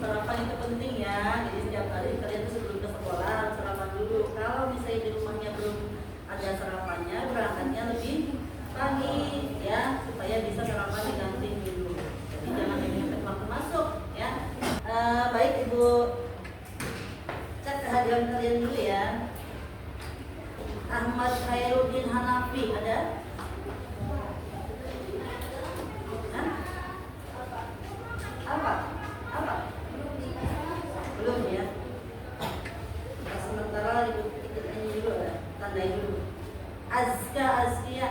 sarapan itu penting ya. Jadi setiap hari kalian tuh sebelum ke sekolah sarapan dulu. Kalau misalnya di rumahnya belum ada sarapannya, berangkatnya lebih pagi ya, supaya bisa sarapan diganti dulu. Jadi jangan mepet waktu masuk ya. Baik Ibu, cek kehadiran kalian dulu ya. Ahmad Khairuddin Hanafi ada? Apa? Belum ya. Sementara Ibu ini dulu ya, tandai dulu. Azkia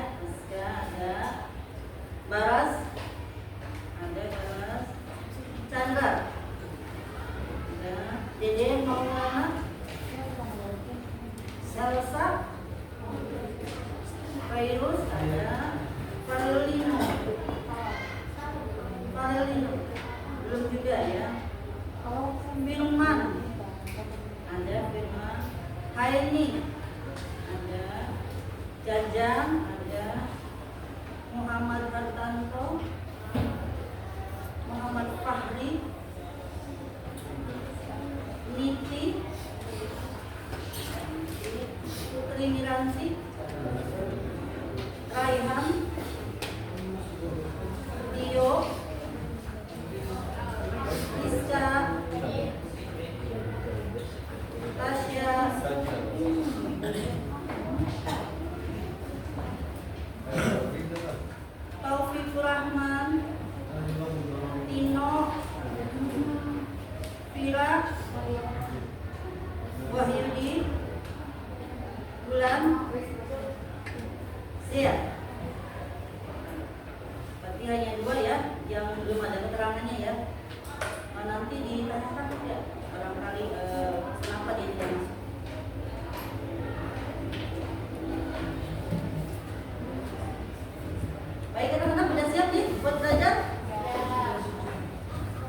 ada. Baras ada. Chandra ada. Dede Maulana, Salsa, Virus ada. Farelino belum juga ya. Firman ada. Haini ada. Jajang ada. Muhammad Hartanto, Muhammad Fahri, Niti, Putri Miranti, Raihan, Tio, Iska, Tasya, Taufikur Rahman, Tino, Vira, Wahyudi, Bulan, Siap. Berarti hanya 2 ya yang belum ada keterangannya ya. Nanti ditanyakan ya, barangkali kenapa dia tidak masuk. Baik teman-teman, sudah siap nih buat belajar?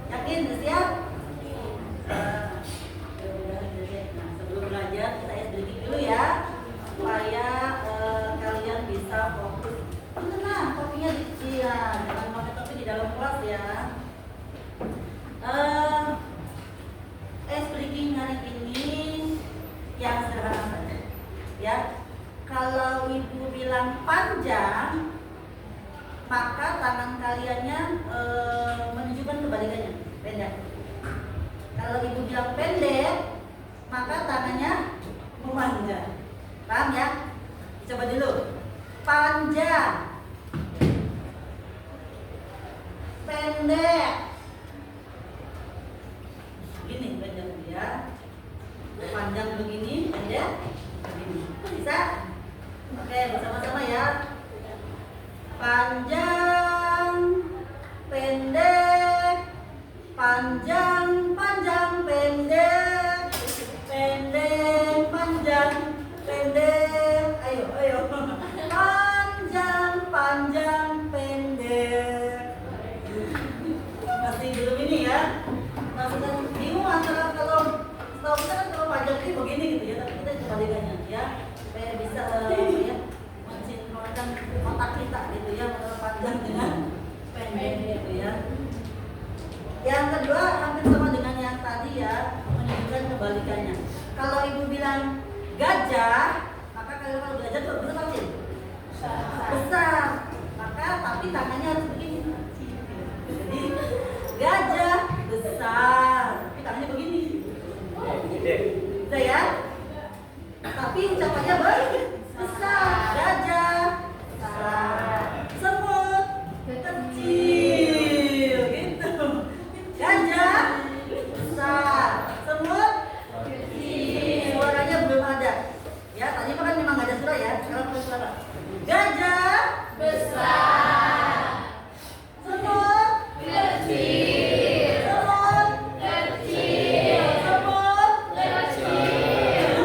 Yakin sudah siap? Nah, sebelum belajar kita breaking dulu ya, supaya kalian bisa fokus. Tenang, kopinya jangan pakai topi di dalam kelas ya. Breaking hari ini yang sederhana saja ya. Kalau Ibu bilang panjang, maka tangan kaliannya menunjukkan kebalikannya, pendek. Kalau Ibu bilang pendek, maka tangannya memanjang. Paham ya? Coba dulu. Panjang, pendek. Begini pendek ya. Panjang begini, pendek begini. Bisa? Oke, bersama-sama ya. Panjang, pendek, panjang, pendek, pendek, panjang, pendek. Ayo. Panjang, pendek. Masih belum ini ya. Masih bingung antara kalau setahu kita kan kalau panjang ini begini gitu ya, tapi kita kebalikannya ya, supaya bisa ya mensinkronkan otak kita gitu ya, antara panjang dengan pendek gitu ya. Yang kedua hampir sama dengan yang tadi ya, menunjukkan kebalikannya. Kalau Ibu bilang gajah, maka kalau gajah itu besar sih? Besar. Maka tapi tangannya harus begini. Jadi gajah besar, tapi tangannya begini. Bisa ya? Tapi ucapannya besar. Gajah besar. Semut kecil gitu. Gajah besar. Semut kecil. Suaranya belum ada. Ya, tadi kan memang gak ada suara ya. Sekarang ada suara. Gajah besar. Semut kecil. Semut kecil. Semut kecil.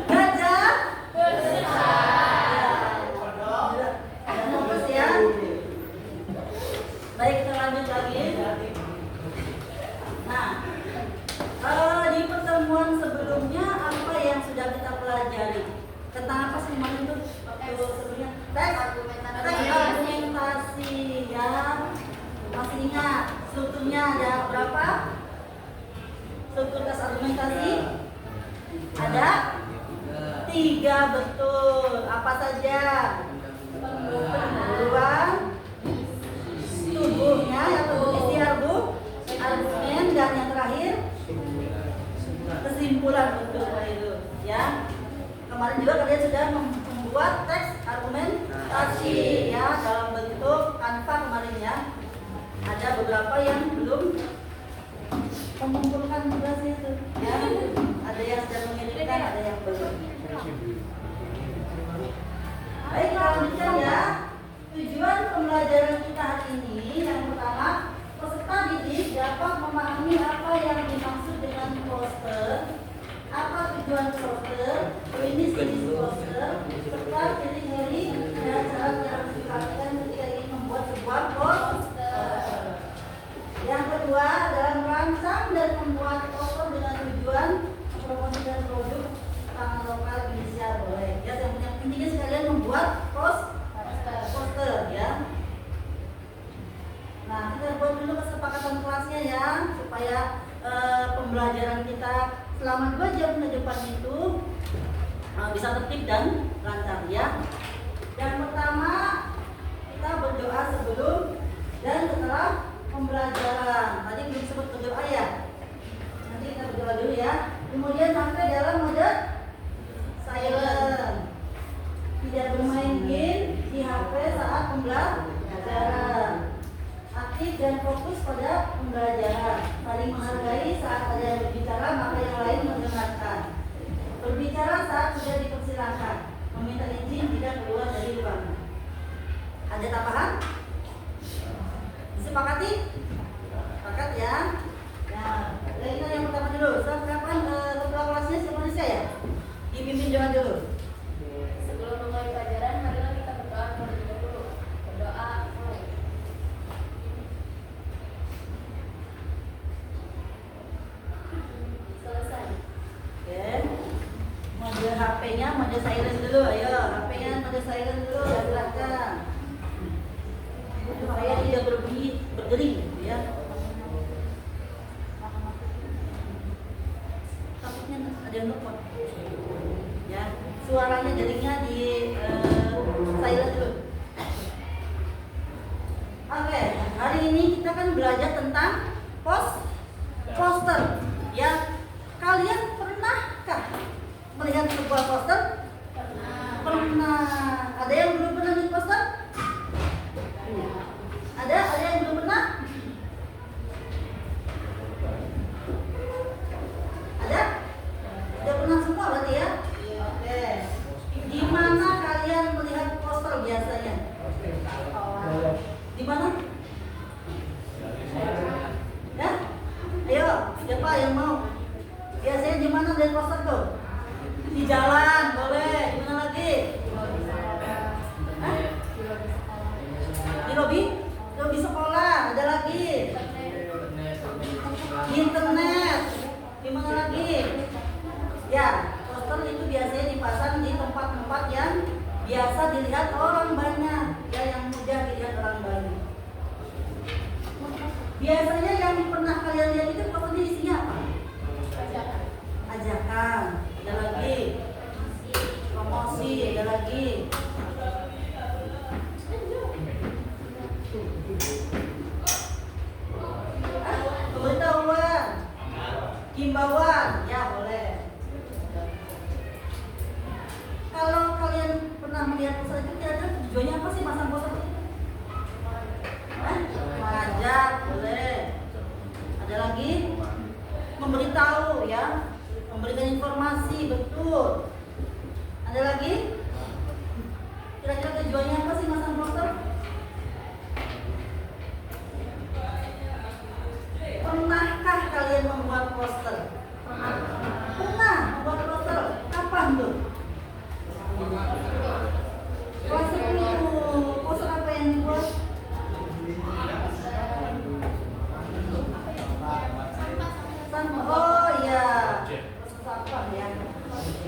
Gajah besar. Ada fokus ya. Baik, kita lanjut lagi. Nah, di pertemuan sebelumnya apa yang sudah kita pelajari? Tentang apa sih kemarin itu waktu sebelumnya? Teks argumentasi ya. Masih ingat strukturnya strukturnya ada berapa? Struktur tes argumentasi ada 3, betul. Apa saja? Pengetahuan, tubuhnya, yang tubuh isi argumen, dan yang terakhir kesimpulan, betul itu ya. Kemarin juga kalian sudah membuat teks argumentasi ya dalam bentuk Canva kemarin ya. Ada beberapa yang belum mengumpulkan tugasnya itu ya. Ada yang sudah mengirimkan, ada yang belum. Baik, kita lanjutkan ya. Tujuan pembelajaran kita hari ini yang pertama, peserta didik dapat memahami apa yang dimaksud dengan poster, apa tujuan poster, jenis poster, serta ciri-ciri dan cara dilakukan ketika ingin membuat sebuah poster. Yang kedua adalah merancang dan membuat poster dengan tujuan mempromosikan produk pangan lokal Indonesia, boleh. Ya, yang intinya sekalian membuat poster ya. Nah, kita buat dulu kesepakatan kelasnya ya, supaya pembelajaran kita selama 2 jam ke depan itu bisa tertib dan lancar ya. Yang pertama, kita berdoa sebelum dan setelah pembelajaran. Tadi belum sempat berdoa ya. Nanti kita berdoa dulu ya. Kemudian sampai dalam mode silent. Tidak bermain game di HP saat pembelajaran. Aktif dan fokus pada pembelajaran. Saling menghargai saat ada yang berbicara, maka yang lain mendengarkan. Berbicara saat sudah dipersilakan. Meminta izin jika keluar dari ruangan. Ada tambahan? Disepakati? Sepakat ya? Nah, kita yang pertama dulu. Kapan ketua kelasnya siapa ya? Dipimpin doa dulu. Sebelum memulai pelajaran, marilah kita berdoa terlebih dahulu. Berdoa mulai. Selesai. Oke. Mode HP-nya mode silent dulu, ayo. HP-nya mode silent dulu, ya silakan. Supaya tidak berbunyi berdering, ya. Takutnya ada yang nelfon. Ya, suaranya jaringnya di silent dulu. Oke, hari ini kita kan belajar tentang poster. Ya, kalian pernahkah melihat sebuah poster? Pernah. Ada yang belum pernah lihat poster? Ada yang belum pernah? Ada? Sudah pernah semua berarti ya? Oke. Di mana kalian melihat poster biasanya? Di mana? Ya? Ayo, siapa yang mau? Biasanya di mana lihat poster tuh? Di jalan, boleh. Di mana lagi? Hah? Di lobi sekolah, ada lagi. Di internet. Di mana lagi? Ya, poster itu biasanya dipasang di tempat-tempat yang biasa dilihat orang banyak, ya, yang mudah dilihat orang banyak. Biasanya yang pernah kalian lihat itu posternya isinya apa? Ajakan. Ada lagi. Promosi, ada lagi. Pemberitahuan, himbauan, ya boleh. Kalau kalian pernah melihat poster itu, kira-kira tujuannya apa sih masang poster itu? Mengajak, boleh. Ada lagi? Memberitahu, ya, memberikan informasi, betul. Ada lagi? Kira-kira tujuannya apa sih masang poster? Pernahkah kalian membuat poster? Pernah membuat poster? Kapan tuh? Kelas 10. Poster apa yang dibuat? Oh iya, sampah ya.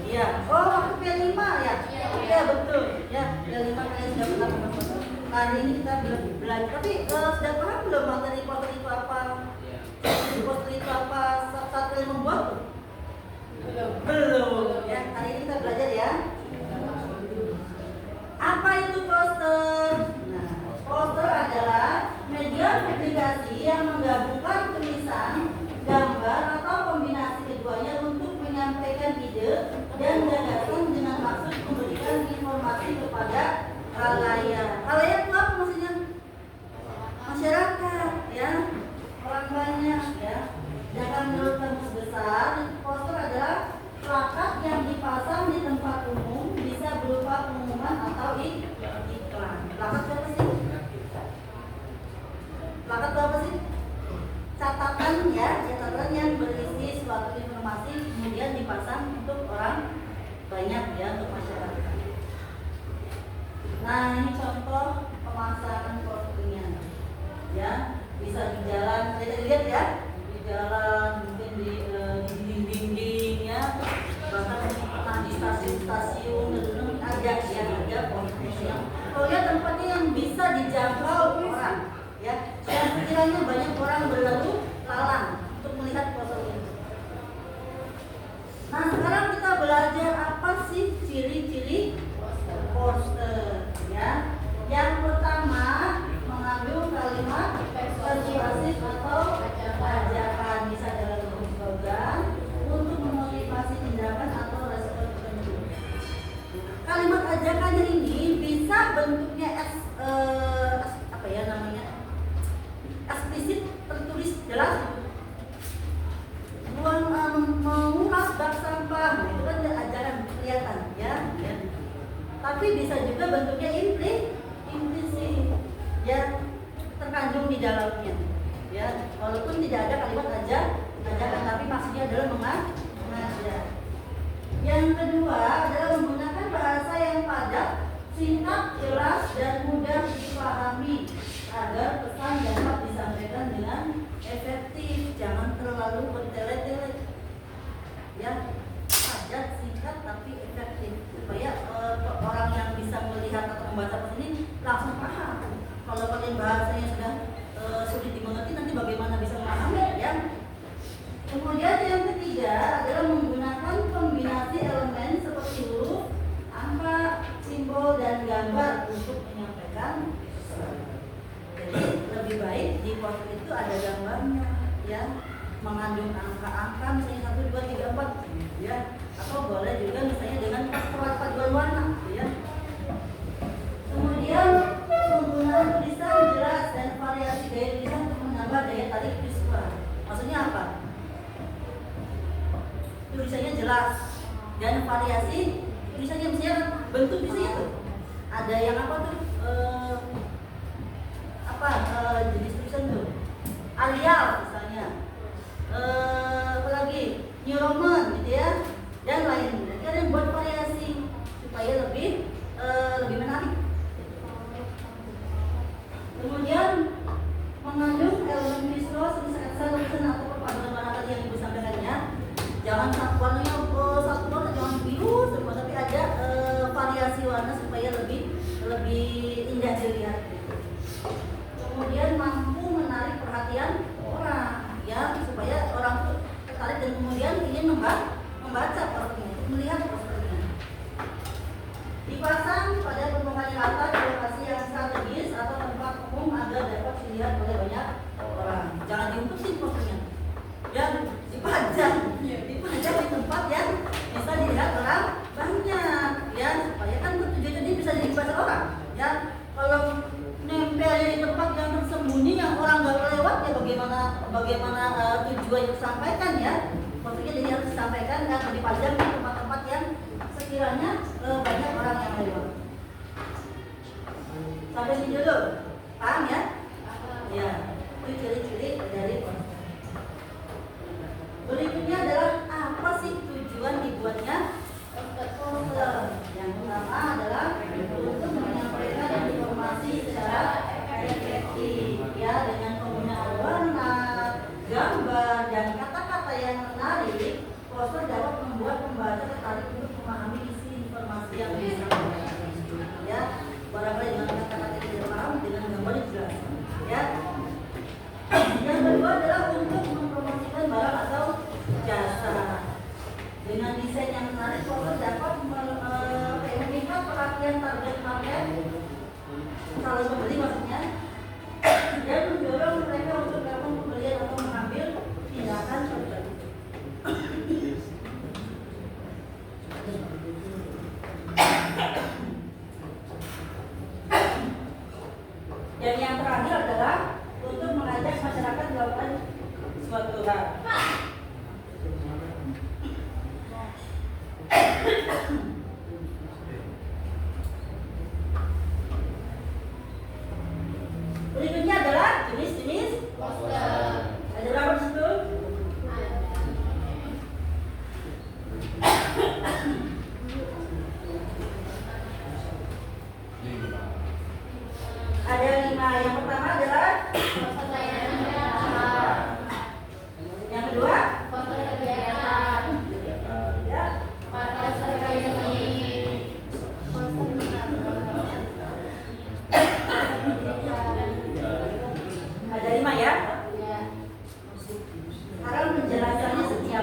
Iya. Oh, waktu P5 ya. Iya betul. Ya, P5 kalian sudah pernah membuat poster. Hari ini kita belum belajar. Tapi sudah paham belum materi poster itu apa? ya, catatan yang berisi suatu informasi kemudian dipasang untuk orang banyak ya, untuk masyarakat. Nah, ini contoh pemasangan posternya ya, bisa di jalan, kita lihat ya, di jalan, mungkin di dinding-dinding ya, bahkan pernah di stasiun-stasiun, dan ada ya, ada poster. Kalau lihat tempatnya yang bisa dijangkau orang ya, yang sekiranya banyak orang berlalu lalang untuk melihat poster ini. Nah, sekarang kita belajar apa sih ciri-ciri poster ya. Yang pertama, mengandung kalimat persuasif atau ajakan, bisa dalam bentuk slogan untuk memotivasi tindakan atau respon tertentu. Kalimat ajakannya ini bisa bentuknya apa ya namanya, eksplisit, tertulis jelas, menguras bak sampah, itu kan ajaran kelihatan ya. Tapi bisa juga bentuknya implisit ya, terkandung di dalamnya ya, walaupun tidak ada kalimat ajakan, tapi maksudnya adalah mengajak. Yang kedua adalah menggunakan bahasa yang padat, singkat, jelas, dan mudah dipahami agar pesan dapat disampaikan dengan efektif, jangan terlalu bertele-tele ya, padat, singkat, tapi efektif, supaya orang yang bisa melihat atau membaca poster ini langsung paham. Kalau kalian bahasanya sudah sulit dimengerti, nanti bagaimana bisa memahami ya. Kemudian yang ketiga adalah menggunakan kombinasi elemen seperti huruf, angka, simbol, dan gambar untuk menyampaikan pesan. Jadi lebih baik di poster itu ada gambarnya ya, mengandung angka-angka, misalnya 1, 2, 3, 4 ya, atau boleh juga misalnya dengan paduan warna ya. Kemudian penggunaan tulisan jelas dan variasi gaya tulisan untuk menambah daya tarik visual. Maksudnya apa? Tulisannya jelas dan variasi tulisannya, misalnya bentuk tulisannya tuh ada yang apa tuh, jenis tulisan tuh Arial misalnya, apa lagi, New Roman gitu ya, dan lain. Jadi ada yang buat variasi supaya lebih menarik. Kemudian mengandung elemen visual seperti sketsa, lukisan, atau perpaduan warna tadi yang ibu sampaikannya. Jangan warnanya satu warna, jangan biru semua, tapi ada variasi warna supaya lebih indah dilihat. Kemudian mampu menarik perhatian orang ya, supaya orang tuh tertarik dan kemudian ingin membaca posternya, melihat posternya. Dipasang pada permukaan rata di lokasi yang strategis atau tempat umum agar dapat dilihat oleh banyak orang. Jangan diumpetin posternya ya, dipajang di tempat yang bisa dilihat orang banyak ya, supaya kan tujuannya dia bisa dibaca orang ya. Kalau nempel di tempat yang tersembunyi yang orang nggak lewat ya, bagaimana tujuan yang disampaikan ya. Maksudnya jadi harus disampaikan dan dipajang di tempat-tempat yang sekiranya banyak orang yang lewat. Sampai sini dulu, paham ya? Ya, itu ciri-ciri dari poster. Berikutnya adalah apa sih tujuan dibuatnya poster? Yang pertama adalah untuk menyampaikan informasi secara efektif ya, dengan penggunaan warna, gambar, dan kata-kata yang menarik. Poster dapat membuat pembaca tertarik untuk memahami isi informasi yang disampaikan ya. Barangkali dengan kata-kata yang tidak paham, dengan gambar yang jelas ya. Yang kedua adalah untuk mempromosikan barang atau jasa. Dengan desain yang menarik, poster dapat memikat perhatian target market, calon pembeli maksudnya, dan mendorong mereka untuk melakukan pembelian atau mengambil tindakan tertentu. Dan yang terakhir adalah untuk mengajak masyarakat melakukan suatu hal. Berikutnya adalah jenis-jenis poster. Ada berapa di situ?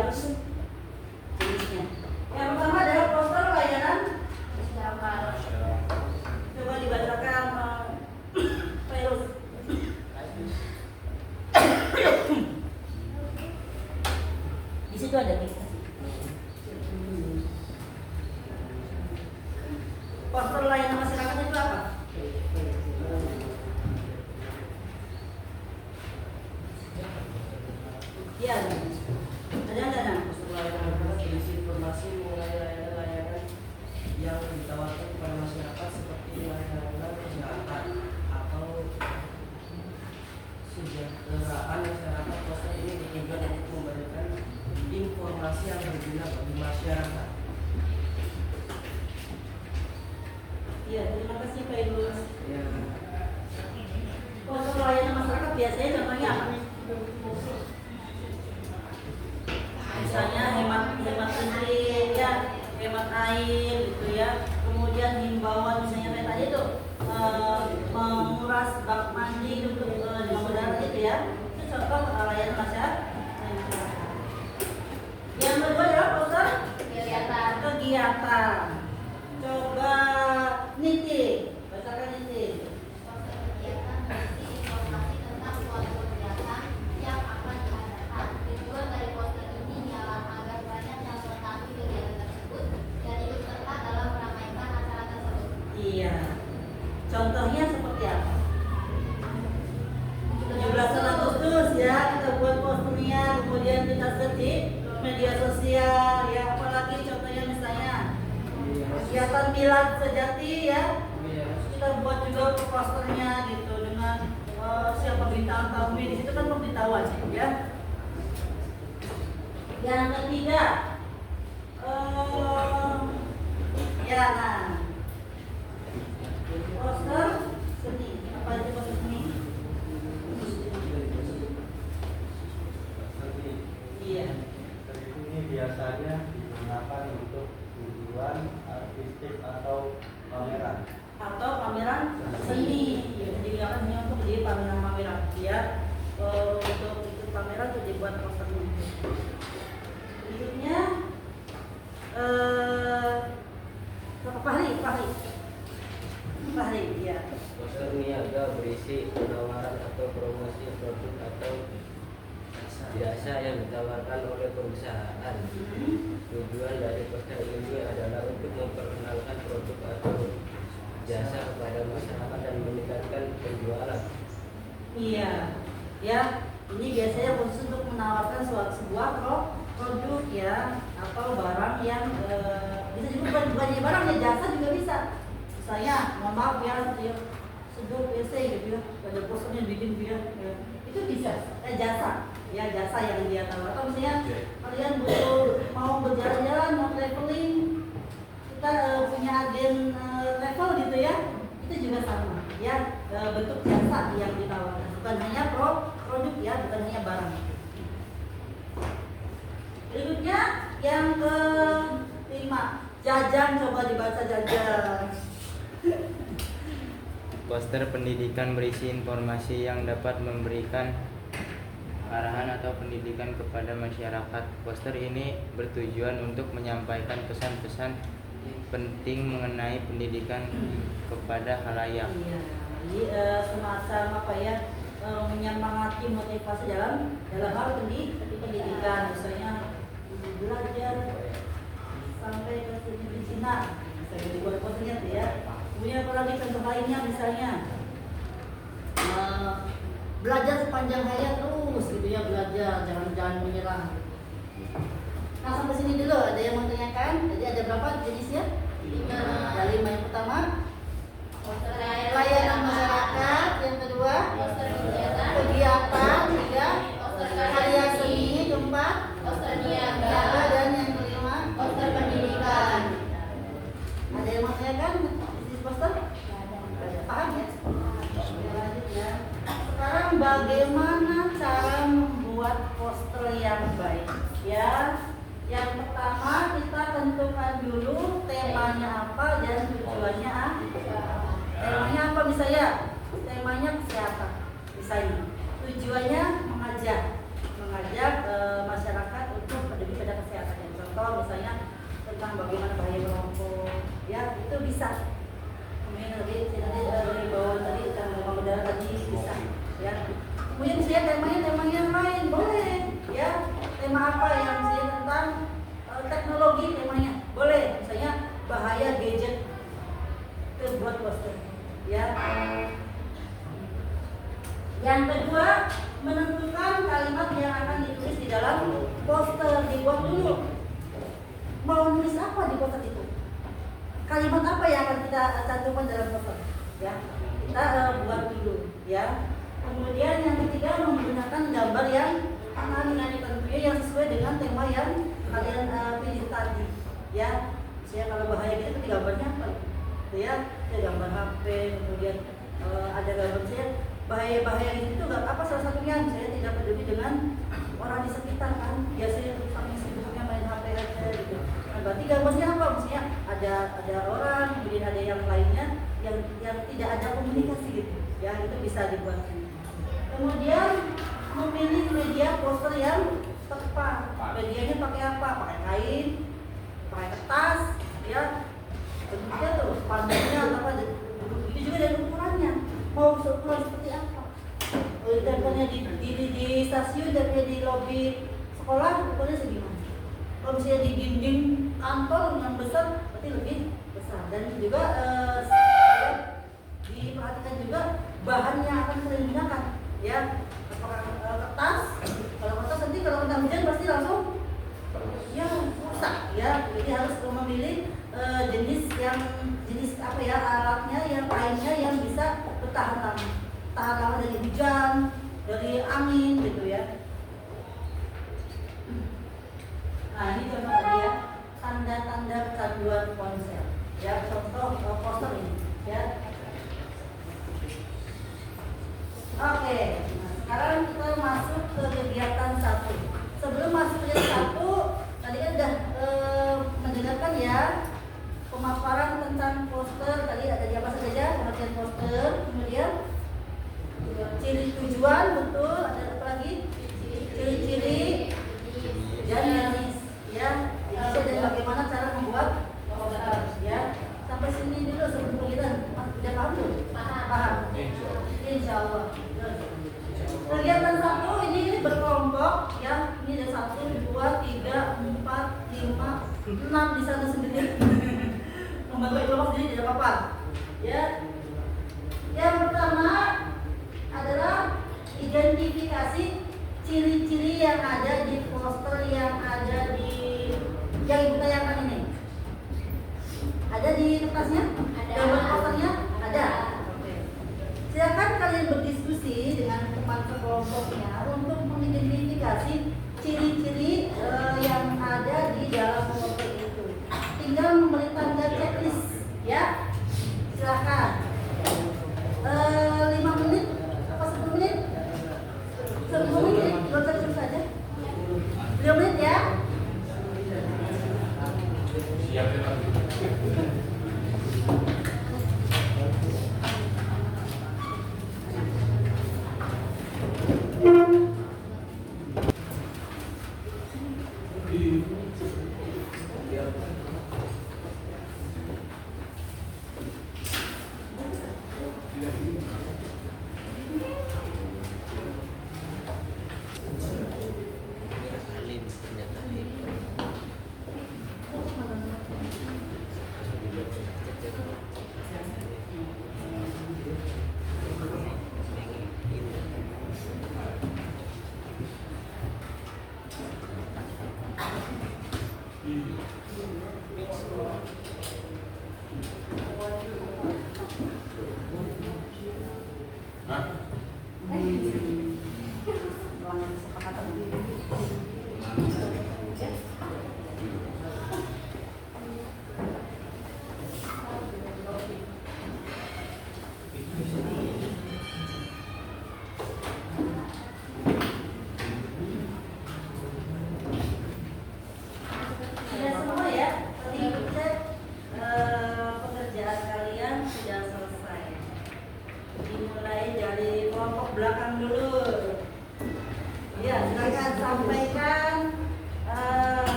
bagus jenisnya. Yang pertama adalah poster layanan Masyarakat. coba dibacakan Virus. Di situ ada kita. Poster layanan masyarakat itu apa? Iya, ada. Berisi informasi mengenai layanan-layanan yang ditawarkan kepada masyarakat seperti layanan kesehatan atau sejahteraan masyarakat. Poster ini bertujuan untuk memberikan informasi yang berguna bagi masyarakat. Iya, terima kasih Pak Ilus. Ya, Poster layanan masyarakat biasanya contohnya apa? Misalnya hemat listrik ya, hemat air gitu ya. Kemudian himbauan misalnya kayak tadi tuh menguras bak mandi untuk demam berdarah gitu ya. Itu contoh layanan masyarakat. Yang kedua adalah poster kegiatan. Coba Niti, bacakan Niti. Kegiatan berisi informasi tentang suatu kegiatan yang akan diadakan. Tujuan dari poster ini ialah agar banyak yang mengetahui kegiatan tersebut dan ikut serta dalam meramaikan acara tersebut. Iya. Contohnya seperti apa? 17 Agustus ya, kita buat posternya, kemudian kita share di media sosial ya, apalagi contohnya misalnya kegiatan Milad Sejati ya, kita buat juga posternya gitu dengan siapa pemberitaan tahun ini, di situ kan pemberitahuan ya. Yang ketiga, ya nah, poster seni, apa itu poster seni? Iya. Ini biasanya digunakan untuk tujuan artistik atau pameran. Atau pameran seni, ya, digunakan hanya untuk di pameran ya. Untuk ikut pameran itu dibuat posternya. Berikutnya Fahri ya. Poster niaga berisi penawaran atau promosi produk atau jasa yang ditawarkan oleh perusahaan. Tujuan dari poster ini adalah untuk memperkenalkan produk atau jasa kepada masyarakat dan meningkatkan penjualan. Iya, ya. Ini biasanya khusus untuk menawarkan sebuah produk ya, atau barang yang bisa juga bukan barang ya, jasa juga bisa. Misalnya, mohon maaf ya, sedot WC gitu ya, ada posternya bikin dia, ya. Itu bisa, jasa, ya jasa yang dia tahu. Atau misalnya kalian mau berjalan-jalan, mau traveling, kita punya agen travel gitu ya, itu juga sama, ya bentuk jasa yang ditawarkan, bukan hanya produk ya, bukan hanya barang. Berikutnya yang kelima, jajan, coba dibaca jajan. Poster pendidikan berisi informasi yang dapat memberikan arahan atau pendidikan kepada masyarakat. Poster ini bertujuan untuk menyampaikan pesan-pesan penting mengenai pendidikan kepada khalayak. Iya, jadi semacam apa ya, menyemangati motivasi dalam hal pendidikan, misalnya belajar sampai ke di Cina, misalnya dibuat posternya tuh ya. Kemudian apalagi contoh lainnya misalnya belajar sepanjang hayat terus gitu ya, belajar jangan menyerah. Nah sampai sini dulu, ada yang mau tanyakan? Jadi ada berapa jenisnya? 5. Ada 5. Yang pertama Poster layanan masyarakat, yang kedua poster kegiatan, kegiatan, tiga poster karya seni, keempat poster niaga, niaga, dan yang kelima poster pendidikan. Ada yang mau tanyakan? Poster? Paham ya? Oke, lanjut ya. Sekarang bagaimana cara membuat poster yang baik? Ya, yang pertama kita tentukan dulu temanya apa dan tujuannya apa. Temanya apa misalnya? Temanya kesehatan. Misalnya tujuannya mengajak masyarakat untuk peduli tentang bagaimana bahaya merokok, ya itu bisa. Kemudian dari bawah tadi demam berdarah tadi bisa, ya. Kemudian saya tema yang lain boleh, ya. Tema apa yang saya tentang teknologi temanya boleh, misalnya bahaya gadget terbuat poster, ya. Yang kedua, menentukan kalimat yang akan ditulis di dalam poster. Dibuat dulu. Mau nulis apa di poster itu? Kalimat apa yang akan kita cantumkan dalam poster? Ya, kita buat dulu. Ya. Kemudian yang ketiga, menggunakan gambar yang tentunya yang sesuai dengan tema yang kalian pilih tadi. Ya, saya kalau bahaya gitu gambarnya apa? Ya, gambar HP, kemudian ada gambar saya. Bahaya itu nggak apa salah satunya, saya tidak peduli dengan orang di sekitar kan, biasanya kami sibuknya main HP aja gitu. Nah, berarti gambarnya apa? Maksudnya ada orang, kemudian ada yang lainnya yang tidak ada komunikasi gitu, ya itu bisa dibuat. Kemudian memilih media poster yang tepat. Medianya pakai apa? Pakai kain, pakai kertas, ya. Bentuknya tuh spanduknya atau apa? Itu juga dari ukurannya. Mau seperti apa? Tempelnya di stasiun, tempelnya di lobi sekolah, ukurannya segimana? Kalau misalnya di dinding kantor yang besar, berarti lebih besar. Dan juga diperhatikan juga bahan yang akan kita gunakan, ya. Apakah kertas? Kalau kertas nanti kalau kena hujan pasti langsung ya rusak, ya. Jadi harus memilih jenis apa ya, alatnya yang kainnya yang bisa bertahan lama dari hujan, dari angin gitu ya. Nah ini contoh tadi ya, tanda-tanda kecanduan ponsel, ya, contoh poster ini, ya. Oke, nah, sekarang kita masuk ke kegiatan 1. Sebelum masuk ke kegiatan 1, tadi kan udah mendengarkan ya pemaparan tentang poster. Tadi ada di apa saja pengertian poster, kemudian ciri tujuan, betul, ada apa lagi? Ciri-ciri dan jenis, ya. Dan bagaimana cara membuat poster, ya. Sampai sini dulu sebelum kita udah paham belum? Paham. Insya Allah. Kegiatan 1 ini berkelompok, ya. Ini ada 1, 2, 3, 4, 5, 6 di sana sendiri. Membantu kelompok sendiri tidak apa-apa, ya. Yang pertama adalah identifikasi ciri-ciri yang ada di poster yang ada di yang ibu tayangkan ini. Ada di kertasnya? Ada. Gambar posternya? Ada. Oke. Silakan kalian berdiskusi dengan teman sekelompoknya untuk mengidentifikasi ciri-ciri yang ada di dalam poster itu. Tinggal memberi tanda checklist, ya. Silakan. 5 menit apa 10 menit? 10 menit, buat terus saja. 5 menit ya. Siap.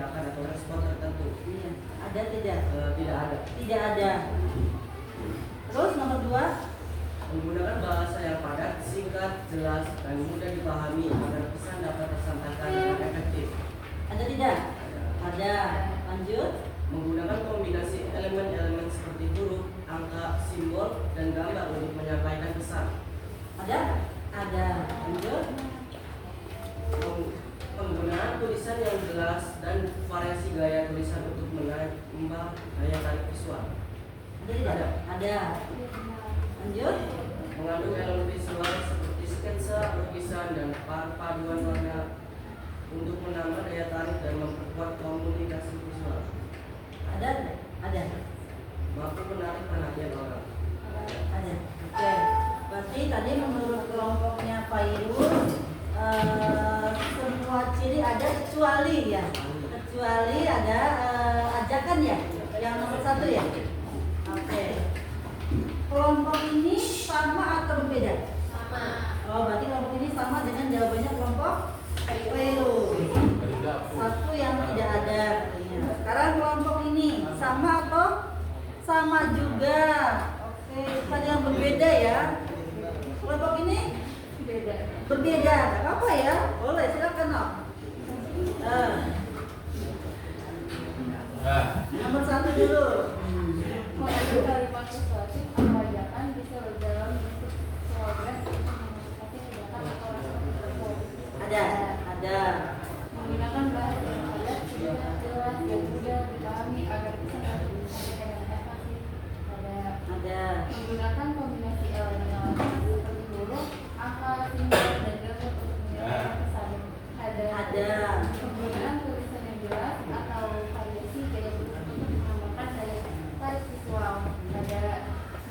tindakan atau respon tertentu. Iya. Ada tidak? Tidak ada. Tidak ada. Terus nomor 2, Menggunakan bahasa yang padat, singkat, jelas, dan mudah dipahami agar pesan dapat tersampaikan dengan efektif. ada tidak? Ada. Lanjut. Menggunakan kombinasi elemen-elemen seperti huruf, angka, simbol, dan gambar untuk menyampaikan pesan. Ada? Ada. Lanjut. Penggunaan tulisan yang jelas dan variasi gaya tulisan untuk menambah daya tarik visual. Ada tidak? Ada. Lanjut. Mengandung elemen visual seperti sketsa, lukisan, dan paduan warna untuk menambah daya tarik dan memperkuat komunikasi visual. Ada? Ada. Mampu menarik perhatian orang. Ada. Oke. Berarti tadi menurut kelompoknya Pak Irul, semua ciri ada kecuali ya. Kecuali ada ajakan ya. Yang nomor 1 ya. Oke. Kelompok ini sama atau berbeda? Sama. Oh, berarti kelompok ini sama dengan jawabannya kelompok Irul. Satu yang tidak ada. Sekarang kelompok ini sama atau sama juga? Oke, ada yang berbeda ya. Kelompok ini berbeda. Gak apa-apa ya. Boleh, silakan Nok. Nomor 1 dulu. Mengandung kalimat persuasif atau ajakan bisa dalam bentuk slogan untuk mengucapkan tindakan atau respon tertentu. Ada. Menggunakan bahasa yang padat, singkat, jelas, dan mudah dipahami agar bisa disampaikan dengan efektif. Ada. Menggunakan kombinasi elemen-elemen seperti huruf, angka, simbol, dan gambar untuk menyampaikan pesan. Ada. Penggunaan tulisan yang jelas atau variasi gaya tulisan untuk menambahkan daya tarik visual. Ada.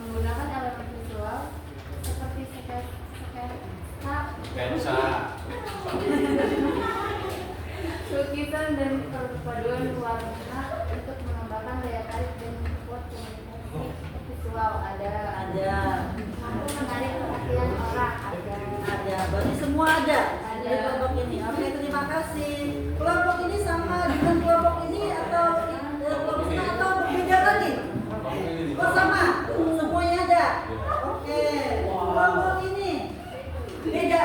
Menggunakan elemen visual seperti lukisan dan perpaduan warna untuk menambahkan daya tarik dan memperkuat komunikasi visual. Ada. Mampu menarik perhatian orang. Ada. Berarti semua ada. Ada. Di kelompok ini. Oke, terima kasih. Kelompok ini sama dengan kelompok ini atau kelompok ini atau berbeda lagi? Oh, sama. Semuanya ada. Oke. Kelompok ini beda.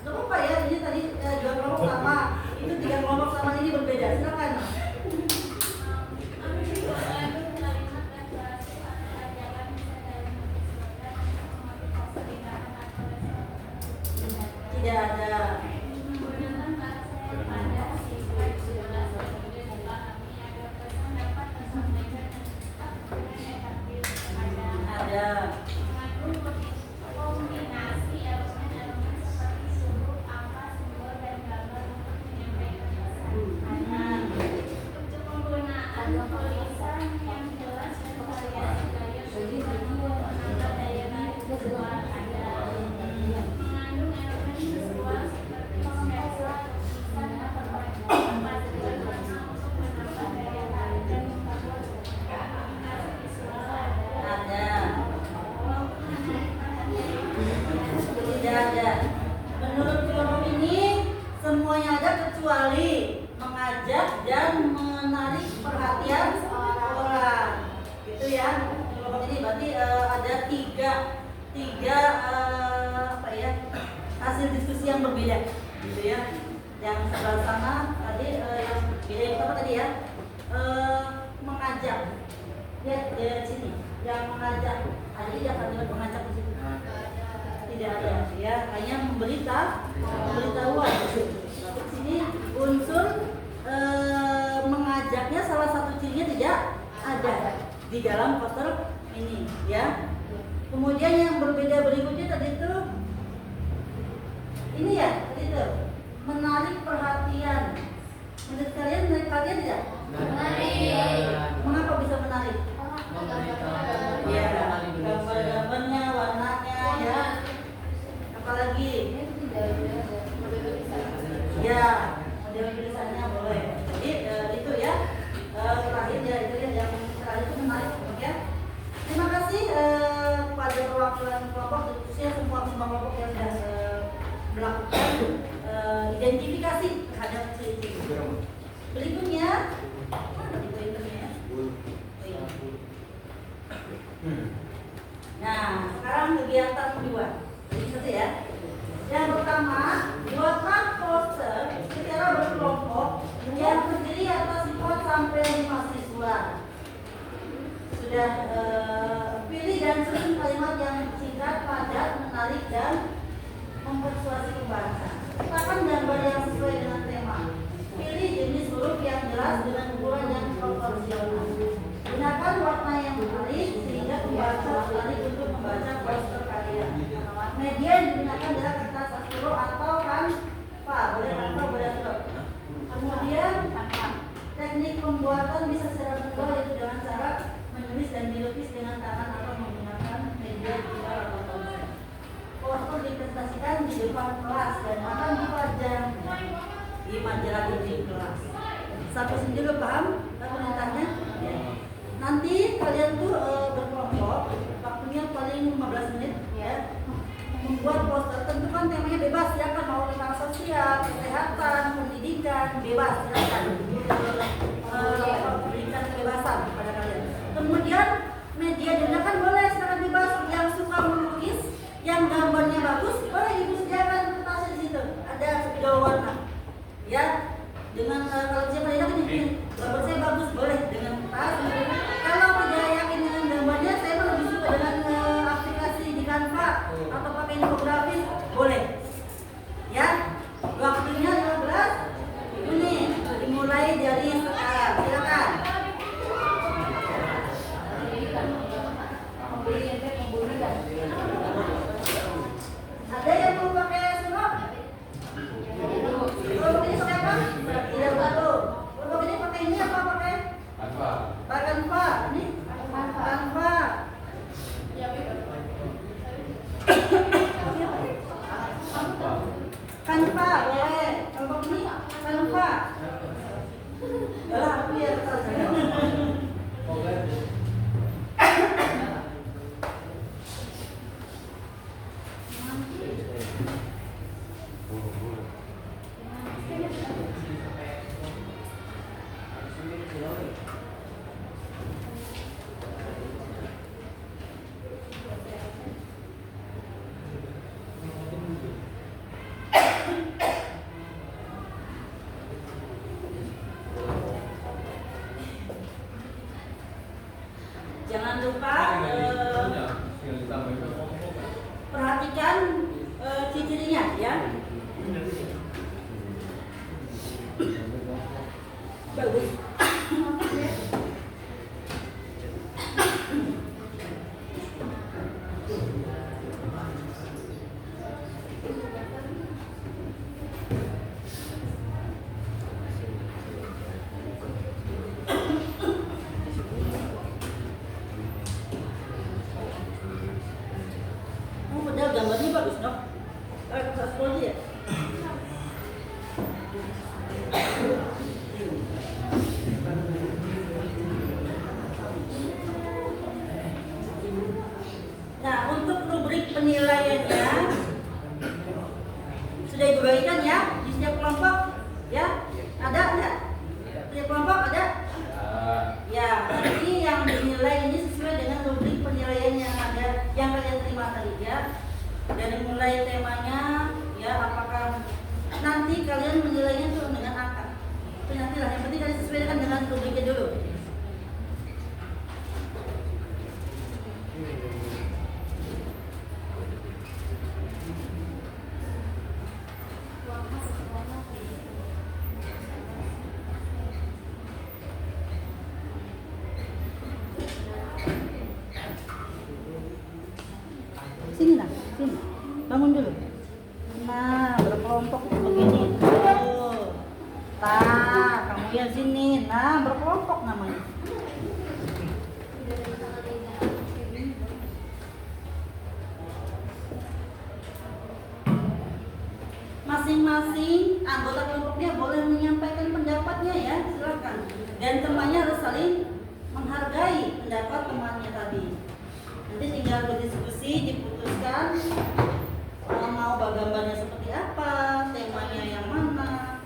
Gak apa-apa ya. Ini tadi 2 kelompok sama. Itu 3 kelompok sama, ini berbeda. Silakan. Tidak ada. Ada. Kombinasi elemen-elemen seperti huruf, angka, simbol, dan gambar untuk menyampaikan pesan. Untuk penggunaan tulisan yang jelas dan variasi gaya tulisan untuk menambah daya tarik visual. Ada. Mengandung elemen visual seperti sketsa, lukisan, dan paduan warna untuk menambah daya tarik dan memperkuat komunikasi visual. Ada. Tidak ada. Menurut kelompok ini semuanya ada kecuali mengajak dan menarik perhatian orang. Gitu ya. Kelompok ini berarti ada tiga apa ya, hasil diskusi yang berbeda. Gitu ya. Yang sebelah sana tadi yang beda yang pertama tadi ya, mengajak. Lihat di sini yang mengajak. Ada tidak kalimat mengajak di situ? Tidak ada ya, hanya pemberitahuan. Sini unsur mengajaknya salah satu cirinya tidak ada di dalam poster ini ya. Kemudian yang berbeda berikutnya tadi itu ini ya, tadi itu menarik perhatian. Menurut kalian menarik perhatian tidak? Menarik. Mengapa bisa menarik? Ya, gambar-gambarnya, warnanya ya. Apalagi ya, model tulisannya boleh. Jadi itu ya, terakhir ya itu ya, yang terakhir itu menarik ya. Terima kasih kepada perwakilan kelompok, khususnya semua kelompok yang sudah melakukan identifikasi terhadap ciri-ciri. Berikutnya, mana di pointernya? Nah, sekarang kegiatan kedua. Jadi satu ya. Yang pertama, buatlah poster secara berkelompok yang terdiri atas 4 sampai 5 siswa. Sudah pilih dan susun kalimat yang singkat, padat, menarik dan mempersuasi pembaca. Letakkan gambar yang sesuai dengan tema. Pilih jenis huruf yang jelas dengan ukuran yang proporsional. Gunakan warna yang menarik sehingga pembaca tertarik untuk membaca poster kalian. Media yang digunakan adalah kertas A4 atau kanva, boleh kanva, boleh A4. Kemudian teknik pembuatan bisa secara manual, yaitu dengan cara menulis dan dilukis dengan tangan atau menggunakan media digital atau ponsel. Poster dipresentasikan di depan kelas dan akan dipajang di majalah dinding kelas. Sampai sini dulu paham perintahnya? Ya. Nanti kalian tuh berkelompok, waktunya paling 15 menit ya. Membuat poster, tentukan temanya bebas ya, kan mau tentang sosial, kesehatan, pendidikan, bebas silakan. Berikan kebebasan kepada kalian. Kemudian media digunakan boleh secara bebas, yang suka melukis, yang gambarnya bagus, boleh ibu sediakan kertasnya di situ. Ada spidol warna. Ya, dengan kalau siapa yang yakin gambar saya bagus, boleh dengan kertas. Kalau tidak yakin dengan gambarnya, saya lebih suka dengan aplikasi di Canva atau pakai infografis, boleh. Ya, waktunya 15 menit. Dimulai dari sekarang. Silakan. Ada yang mau pakai sunok? Kalau ini pakai apa? Tidak perlu. Kalau ini pakai ini apa pakai? Canva. Pakai Canva. Ini Canva. Canva boleh. Kalau ini Canva. Yalah, aku ya saja. Jangan lupa perhatikan ciri-cirinya ya. Bagus. Gambarnya bagus dong. Ya. Nah, untuk rubrik penilaiannya sudah dibagikan ya di setiap kelompok ya. Ada enggak? Setiap kelompok ada? Ya, nanti yang dinilai ini sesuai dengan rubrik penilaian yang ada yang kalian terima tadi ya. Dari mulai temanya ya, apakah nanti kalian menilainya itu dengan angka, itu nanti lah, yang penting kalian sesuaikan dengan rubriknya dulu. Sini lah, sini. Bangun dulu. Nah, berkelompok begini. Tuh. Kamu ya sini. Nah, berkelompok namanya. Masing-masing anggota kelompoknya boleh menyampaikan pendapatnya ya, silakan. Dan temannya harus saling menghargai pendapat temannya tadi. Nanti tinggal berdiskusi, diputuskan mau gambarnya seperti apa, temanya yang mana,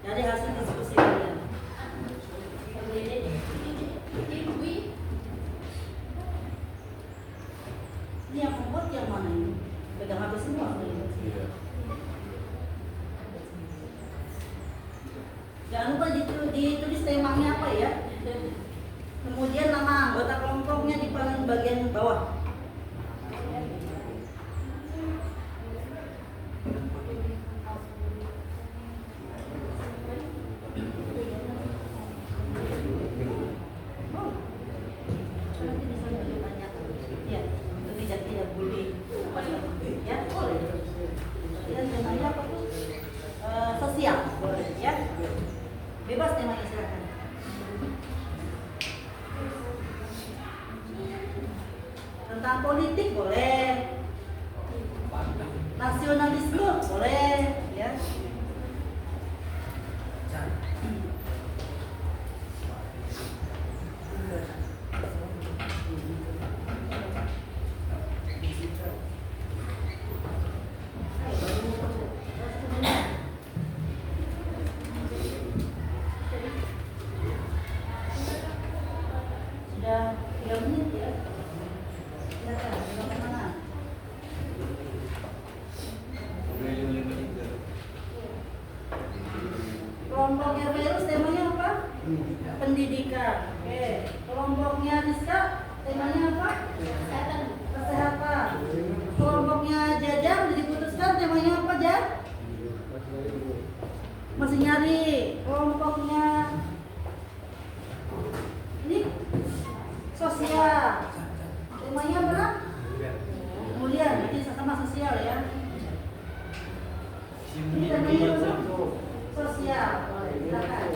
dari hasil diskusi kalian. jangan lupa ditulis temanya apa ya. Kemudian nama anggota kelompoknya di paling bagian bawah. Sosial boleh ya, bebas temanya silakan. Tentang politik boleh, nasionalisme boleh ya. Sudah 3 menit ya. Silakan, silakan mana? Kelompoknya virus temanya apa? Pendidikan. Oke. Kelompoknya Rizka temanya apa? Kesehatan. Kelompoknya Jajang diputuskan temanya apa, Jang? Masih nyari. Kelompoknya ini sosial. Temanya apa? Kemudian nanti sama sosial ya. Ini temanya apa? Sosial. Boleh, silakan.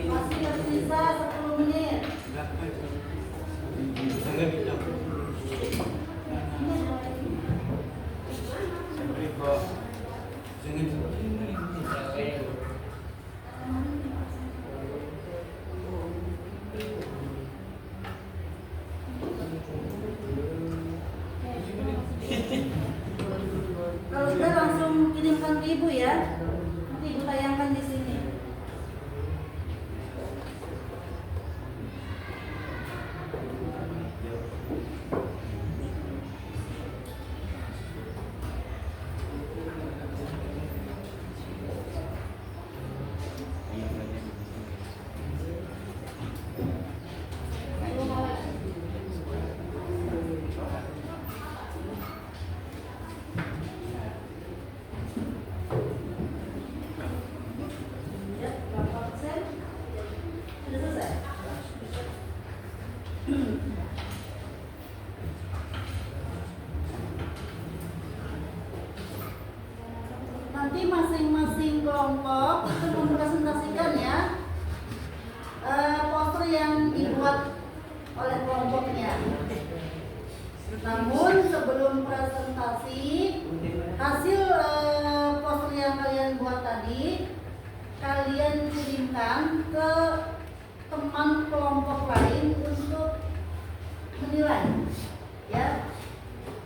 Masih tersisa 10 menit. Kalau sudah langsung kirimkan ke ibu ya. Nanti ibu tayangkan di sini. Ya, berapa persen? Sudah selesai. Nanti masing-masing kelompok itu mempresentasikan ya poster yang dibuat oleh kelompoknya. Namun sebelum presentasi hasil poster yang kalian buat tadi kalian kirimkan ke teman kelompok lain untuk menilai ya.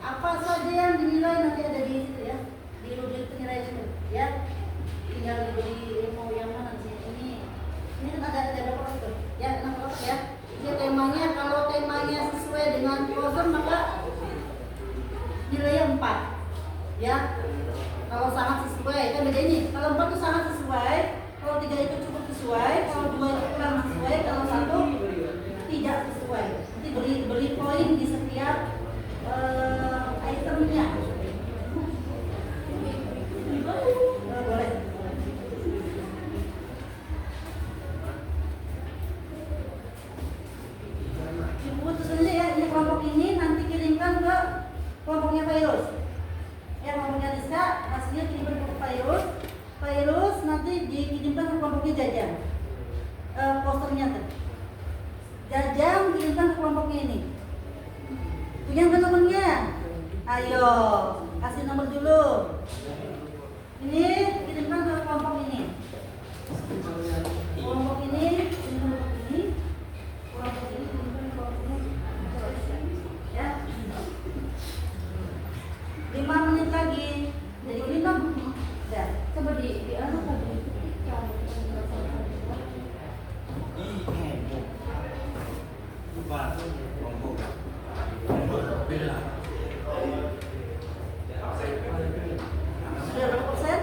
Apa saja yang dinilai nanti ada di situ ya, di rujuk penilaian itu ya. Tinggal diberi mau yang mana sih ini kan ada berapa itu ya, 6 kotak ya. Jadi temanya, kalau temanya sesuai dengan poster maka nilainya 4 ya. Kalau sangat sesuai kan beda ini. Kalau 4 itu sangat sesuai, kalau 3 itu cukup sesuai, kalau 2 itu kurang sesuai, kalau 1 tidak sesuai. Nanti beri poin di setiap itemnya. Boleh. Diputus aja ya, ini kelompok ini nanti kirimkan ke kelompoknya virus. Ya, kelompoknya Rizka, hasilnya kirimkan ke virus. Virus nanti dikirimkan ke kelompoknya Jajang. Posternya tuh. Jajang kirimkan ke kelompoknya ini. Punya kan nomornya? Ayo, kasih nomor dulu. Ini kirimkan ke kelompok ini. Kelompok ini, kirimkan ke kelompok ini. Kelompok ini kirimkan ke kelompok ini. Ya. 5 menit lagi. Jadi kirim. Udah. Coba di anu tadi. Sudah berapa persen?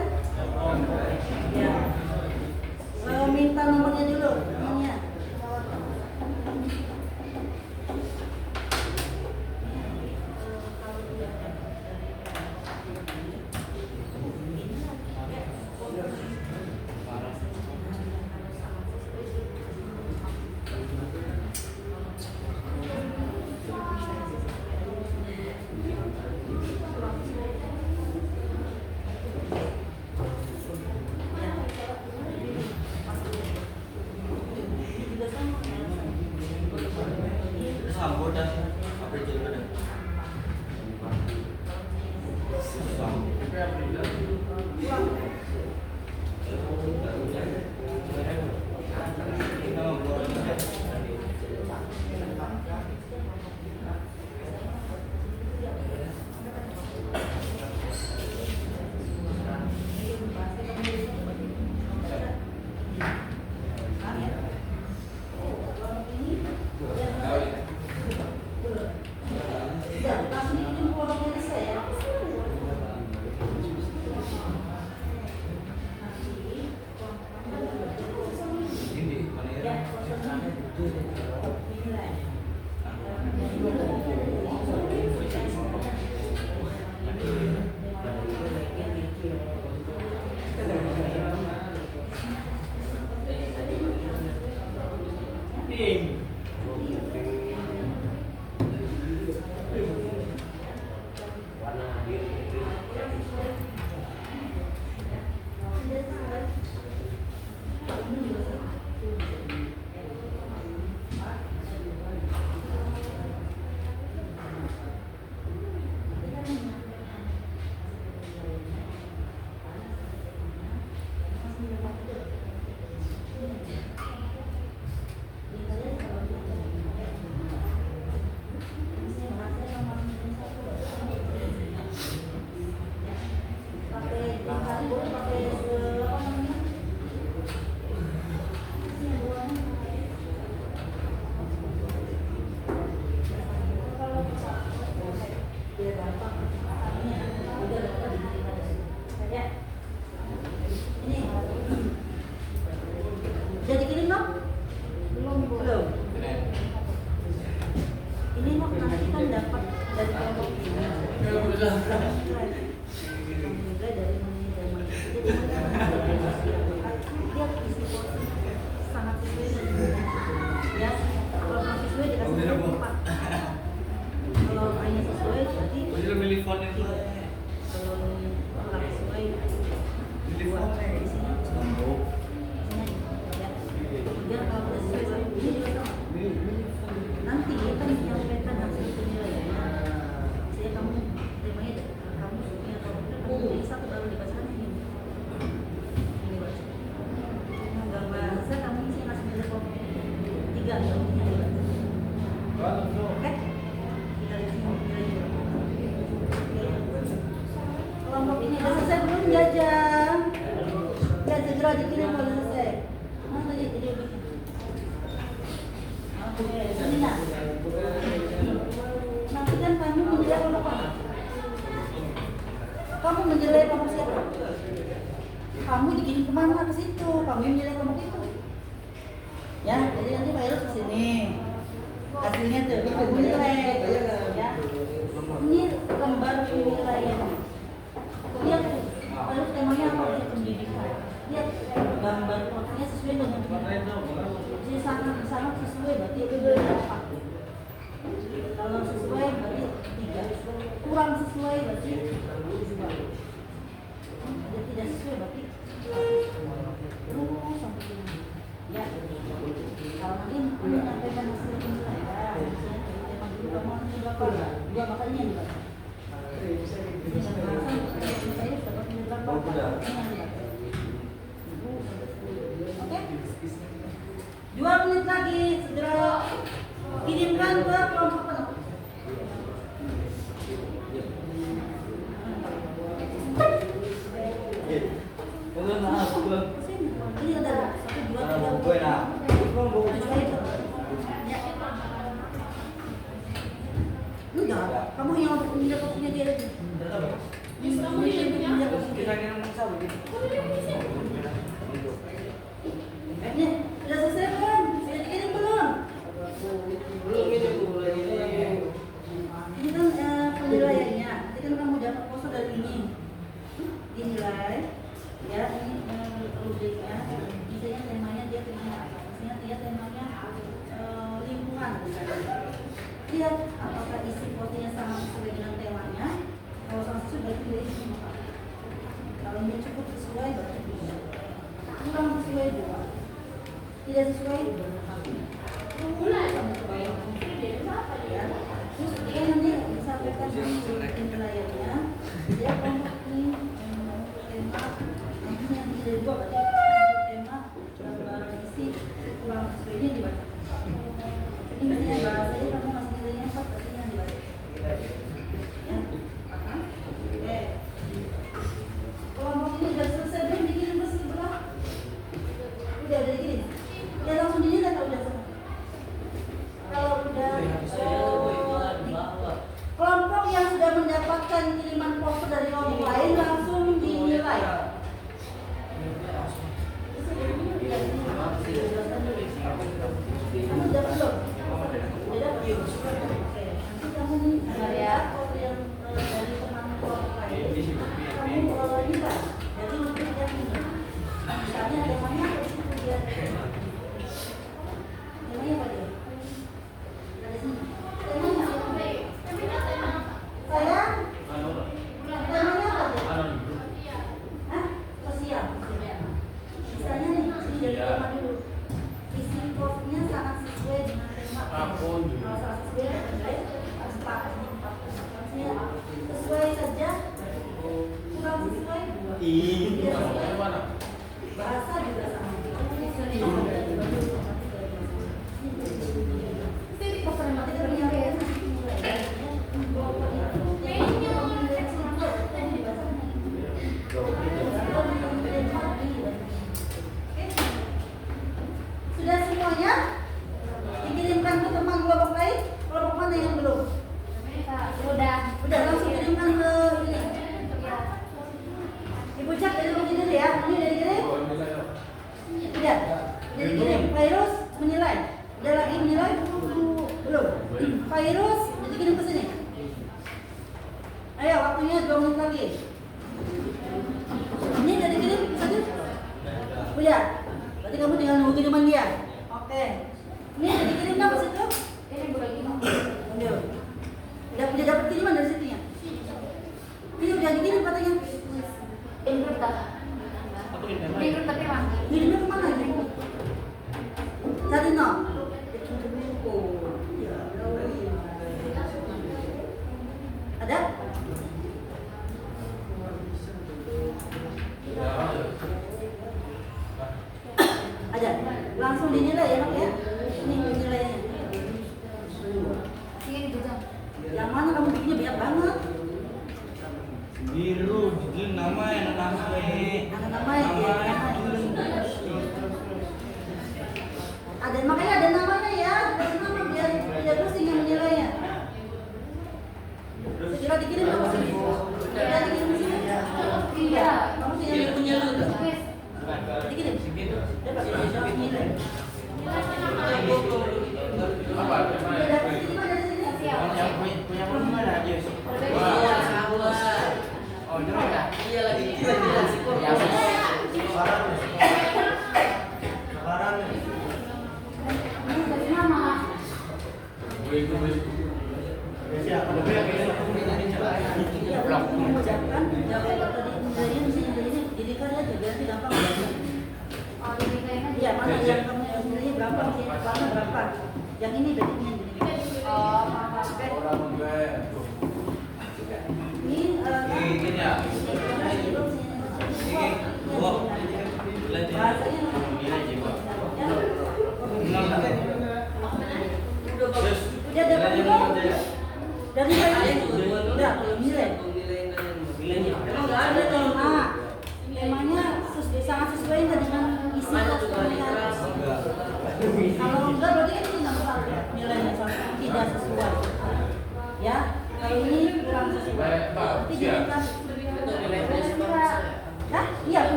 Jadi kirim dong? Belum. Ini mau nanti kan dapat dari kelompok ini. Dia isi sangat sesuai dengan ya. Kalau nggak sesuai dikasih 4. Kalau hanya sesuai berarti kalau nggak sesuai di sini. Biar kalau udah sesuai ini juga sama. Nanti dia kan menyampaikan hasil penilaiannya. Saya kamu temanya kamu suka atau kamu pilih satu baru dibacakan ini. Ini baca. Nggak bahasa kamu isi kasih nilai kok 3 kamu dibaca. Oke? Kita lihat nilainya. Kelompok ini udah selesai belum jajang? Ya segera dikirim kalau udah selesai. Mana tadi udah. Ini nak. Nanti kan kamu menilai kelompok apa? Kamu menilai kelompok siapa? Kamu dikirim kemana ke situ? Kamu yang menilai kelompok itu. Ya, jadi nanti Pak Heru ke sini. Hasilnya tuh kamu nilai. Ya. Ini gambar penilaian. Lihat tuh, lalu temanya apa? Pendidikan. Lihat gambar kelompoknya sesuai dengan jadi sangat sesuai berarti itu 8. Kalau sesuai berarti 3. Kurang sesuai berarti 2. Jadi tidak sesuai berarti sampai ini. Ya. Kalau nanti menyampaikan hasil penilaian, memang dulu kamu harus berapa? 2 makanya yang dibaca. Saya dapat nilai berapa? Oke? 2 menit lagi segera kirimkan ke kelompok penuh. Ini ada 1, 2, 3. Enggak, kamu yang untuk pindah kopinya dia aja. Kamu yang pindah kopinya. Ini sudah selesai kan? Sudah dikirim belum? Ini kan penilaiannya. Nanti kan kamu dapat poster dari ini. Dinilai. Ya, ini rubriknya. Misalnya temanya dia temanya apa? Misalnya dia temanya lingkungan. Lihat apakah isi fotonya sama sesuai dengan temanya. Kalau sama sesuai berarti dia isi apa? Kalau dia cukup sesuai berarti bisa. Kurang sesuai juga. Tidak sesuai terus dia nanti disampaikan penilaiannya dia kelompok ini Nantinya yang dari dua berarti untuk tema isi kurang sesuainya dibaca. Ini mestinya bahasanya kamu masih nilainya 4 berarti yang dibaca. Ya, oke. Kelompok ini udah selesai belum dikirim ke sebelah? Udah dikirim. Ya langsung dinilai kalau udah selesai. Kalau udah kelompok yang sudah mendapatkan kiriman poster dari kelompok lain langsung dinilai. Kamu udah belum? Udah belum? Oke. Nanti kamu lihat foto yang dari teman kelompok lain. Kamu nilai. Jadi untuk yang ini, misalnya temanya apa sih dia? Temanya apa dia? Dari sini. Temanya apa? Saya? Temanya apa dia? Hah? Sosial. Misalnya nih, ini dari tema dulu. Isi postnya sangat sesuai dengan tema. Kalau sangat sesuai dengan harus pakai maksudnya sesuai saja. Kurang sesuai. Iya. Bahasa juga sama. Sudah semuanya dikirimkan ke teman kelompok lain? Kelompok mana yang belum? Udah langsung kirimkan ke ini. Ibu Cak dari begini ya, ini dari kirim? Udah, dari kirim. Virus menilai. Udah lagi menilai? Belum. Virus dikirim ke sini. Ayo, waktunya 2 menit lagi. Ini dari kirim satu? Udah. Berarti kamu tinggal nunggu kiriman dia. Oke. Ini udah dikirim apa situ? Ini bukan ini. Udah dapat kiriman dari situ ya? Ini udah dikirim katanya. Minggu tapi mana? Kirimnya kemana ini? Sarino. Ada? Ada. Langsung dinilai ya, Pak ya? Ini nilainya. Ini dibuka. Yang mana kamu bikinnya banyak banget? Biru, bikin nama ya. Nama ya. Ada makanya ada namanya ya, ada nama biar tidak pusing yang menilainya. Segera dikirim ke sini. Segera dikirim ke sini. Iya. Kamu tinggal punya lu tuh. Dikirim. Dapat langsung nilai. Udah dapat kiriman dari sini. Yang punya rumah ada aja. Oh, jeruk ya? Iya lagi Dari mana? Mengucapkan jawab tadi dari ini jadikan aja biar gampang belajar. Oh, dari kayaknya Iya, mana yang kamu sendiri gampang sih, warna berapa? Yang ini berarti ini. Oh, maaf. Ini Ini ya. bahasanya udah dapat belum? Dari tadi udah belum nilai. Emang nggak ada tema. Temanya sangat sesuai nggak dengan isi posturnya. Kalau enggak berarti kan ini nggak bakal nilainya tidak sesuai. Ya, kalau ini kurang sesuai. Berarti jadikan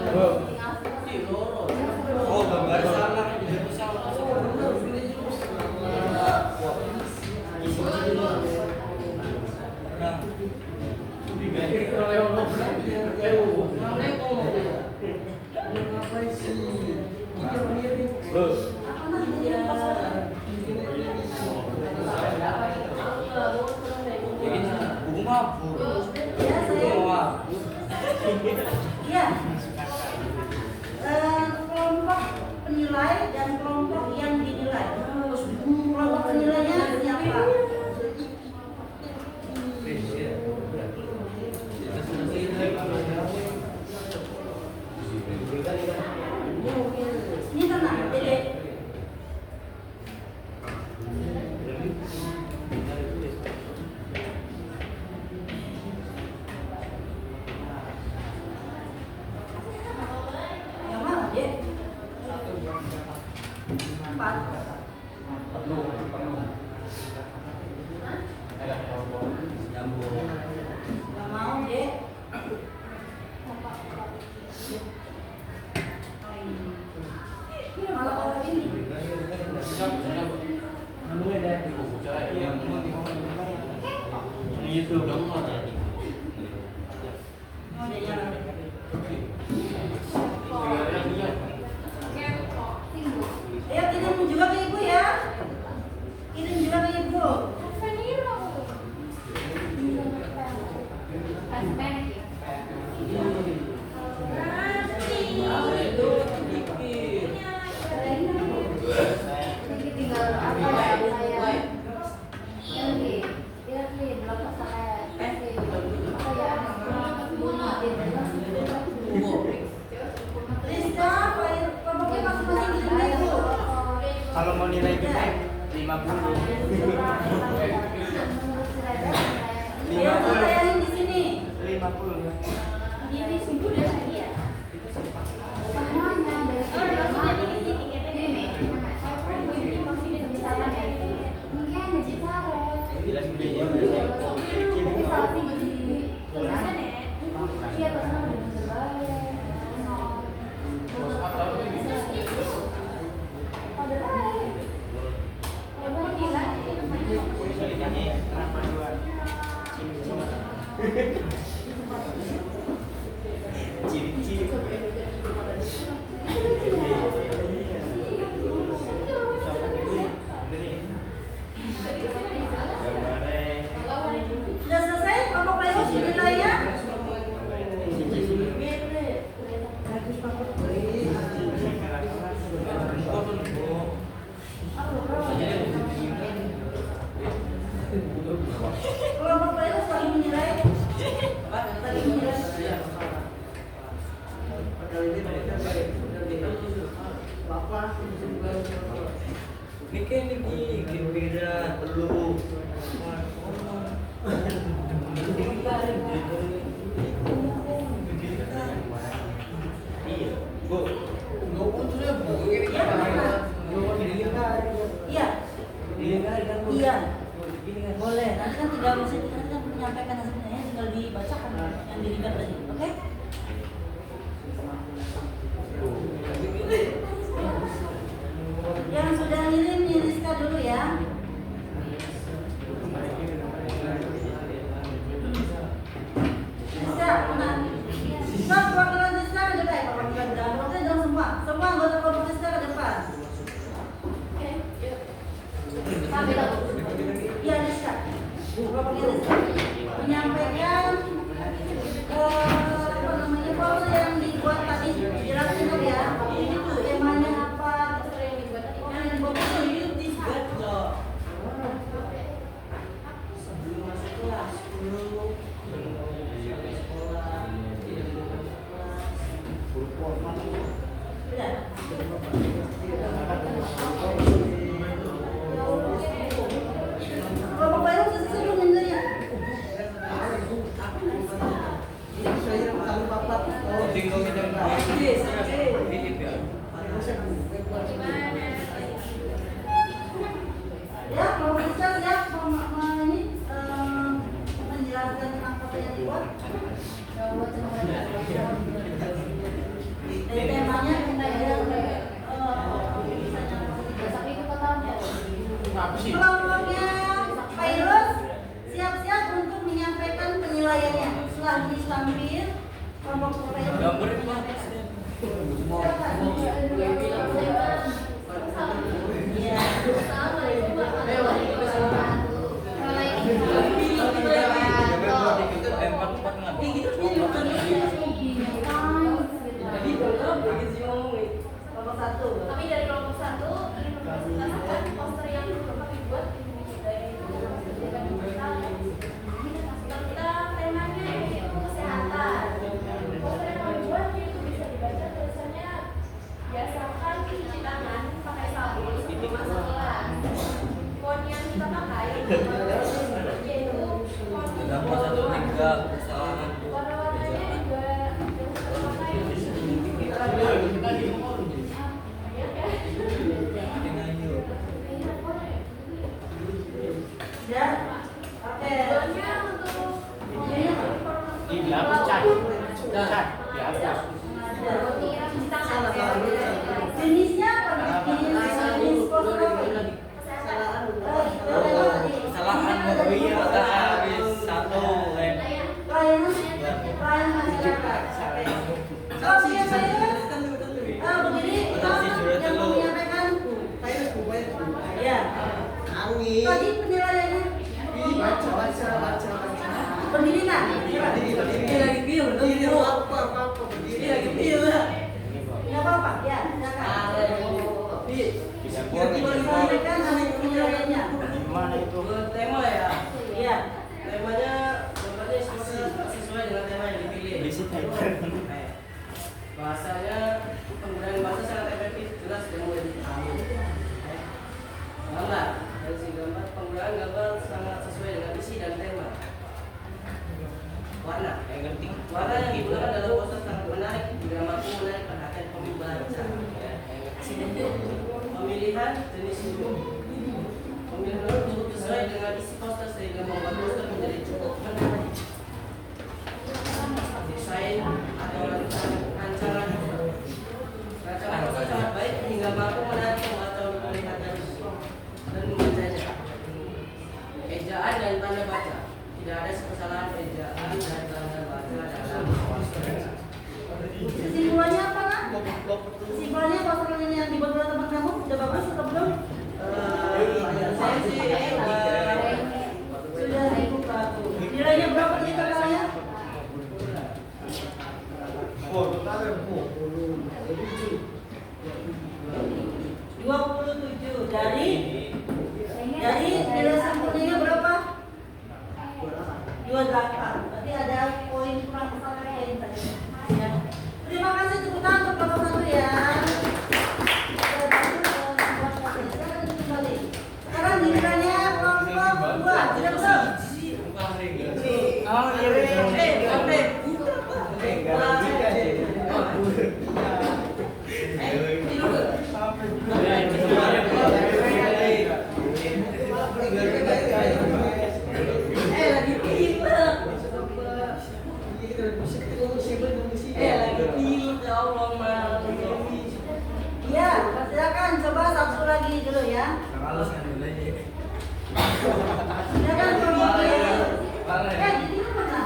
Oh, gambar sama tidak bisa Apa nanti ya? buku mabuk. Ya saya. Iya. Kelompok penilai dan kelompok yang dinilai. Kelompok penilainya siapa? Ini tenang, Dede. Yang mana, Dek? 4. Nggak mau, Dek. Malah kalau ini. Itu dong. Oh, dia yang Ayo kirim juga ke ibu ya. Kirim juga ke ibu. Rizka, kelompoknya masing-masing kirim ke ibu. Kalau mau nilai gede 50. Biar kita tayangin di sini. 50. Ini sungguh dari dia. Sudah selesai kelompok playhouse nilainya? Kelompok playhouse saling menilai. Saling menilai. Ini kan ini beda perlu. Iya. Iya. Boleh. Nanti kan tinggal menyampaikan hasilnya ya, tinggal dibacakan yang dilihat tadi. Oke? Yang sudah ngirim Rizka dulu ya. Rizka, mana? Stop, perwakilan Rizka ke depan. Perwakilan dalam semua. Semua anggota kelompok Rizka ke depan. Iya, Rizka. Perwakilan Rizka menyampaikan apa namanya formulir yang dibuat tadi. Jelasin dulu ya. Ini tuh temanya apa? Yang dibuat itu Sebelum masuk kelas dulu. kelompok baru selesai belum nilainya? Ya, kalau bisa siap menjelaskan tentang foto yang dibuat. Kelompoknya Virus siap-siap untuk menyampaikan penilaiannya. Setelah disampir, kelompok Virus Iya. Assalamualaikum warahmatullahi wabarakatuh. Kelompok 1. Kami dari kelompok 1 ingin mempresentasikan poster yang kami buat dari kita temanya yaitu kesehatan. Poster yang kami buat itu bisa dibaca tulisannya biasakan cuci tangan pakai sabun sebelum masuk kelas. Font yang kita pakai yaitu font warna-warnanya juga Ya. Oke. Tujuannya untuk Dihapus, Cak. Cak, dihapus. Jenisnya apa? Jenis poster apa? Kesalahan habis satu Pelayanan masyarakat. Oh, iya saya. Begini, yang mau menyampaikan. Ya. Tadi penilaiannya. Pendidikan. Nggak apa-apa, ya. Sampaikan penilaiannya. Gimana itu? Tema ya. Iya. Temanya sesuai dengan tema yang dipilih. Bahasanya penggunaan bahasa sangat efektif, jelas dan mudah dipahami. Gambar dari segi gambar, penggunaan gambar sangat sesuai dengan isi dan tema. Warna yang digunakan dalam poster sangat menarik juga mampu menarik perhatian pembaca. Pemilihan jenis huruf. Pemilihan huruf sesuai dengan isi poster sehingga membuat poster menjadi cukup menarik. Desain atau rancangan poster sangat baik hingga mampu menarik pembaca untuk melihat dan membacanya. Ejaan dan tanda baca. Tidak ada kesalahan ejaan dan tanda baca dalam poster. Kesimpulannya apa, Nak? Kesimpulannya poster ini yang dibuat oleh teman kamu sudah bagus atau belum? Saya sih Sudah cukup bagus. Nilainya berapa tadi kakaknya? 27 dari nilai sempurnanya berapa? 28. Berarti ada poin kurang kesalahan poin tadi. Ya. Terima kasih tepuk tangan untuk kelompok 1 ya. Sekarang gilirannya kelompok 2. Sudah betul? Oh, iya. Iya, silakan coba satu lagi dulu ya. Silakan kelompok 2. Jadi mana?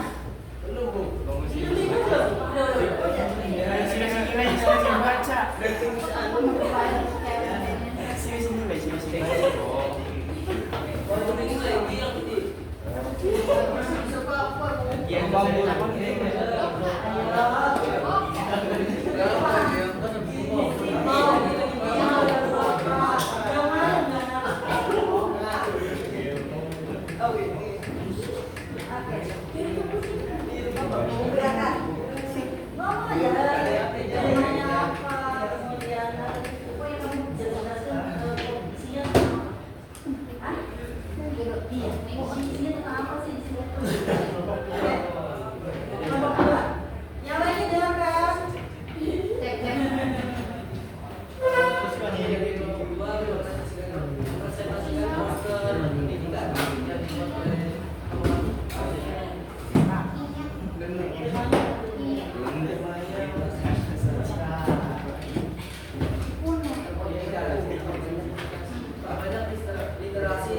Ini dulu. Yang lainnya dengarkan. Literasi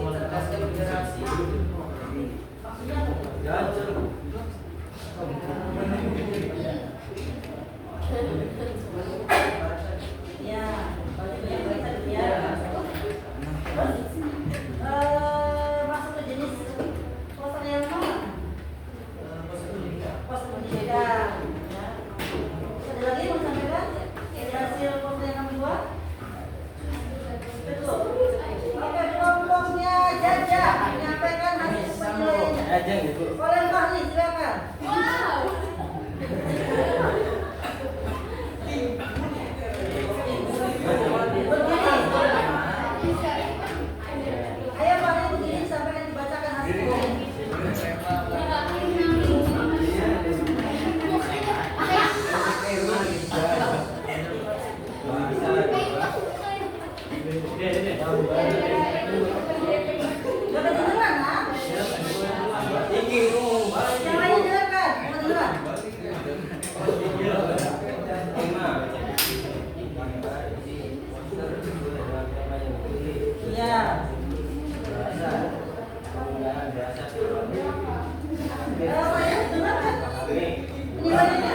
Penilaiannya.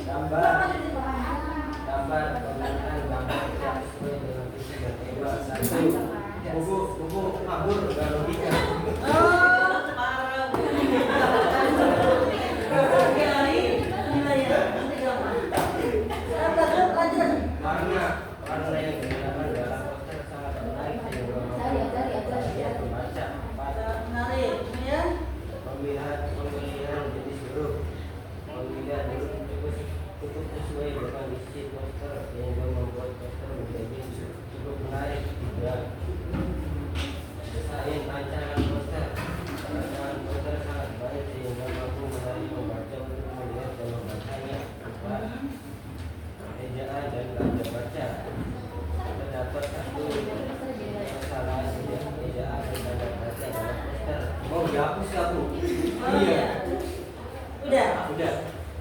gambar penggunaan gambar tidak sesuai dengan visi dan tema. Satu, buku kabur dan logika. Oh, parah. Penilaian. Nanti gampang. Lanjut. Warna yang digunakan dalam poster sangat menarik sehingga membuat pembaca. Menarik, ya. Pemilihan jenis huruf. Pemilihan huruf cukup sesuai dengan isi poster sehingga membuat poster menjadi cukup menarik. Tiga, desain rancangan poster. Rancangan poster sangat baik sehingga mampu menarik pembaca untuk melihat dan membacanya. Empat, ejaan dan tanda baca. Terdapat satu kesalahan ejaan dan tanda baca dalam poster. Oh, dihapus satu. Oh, iya. Udah.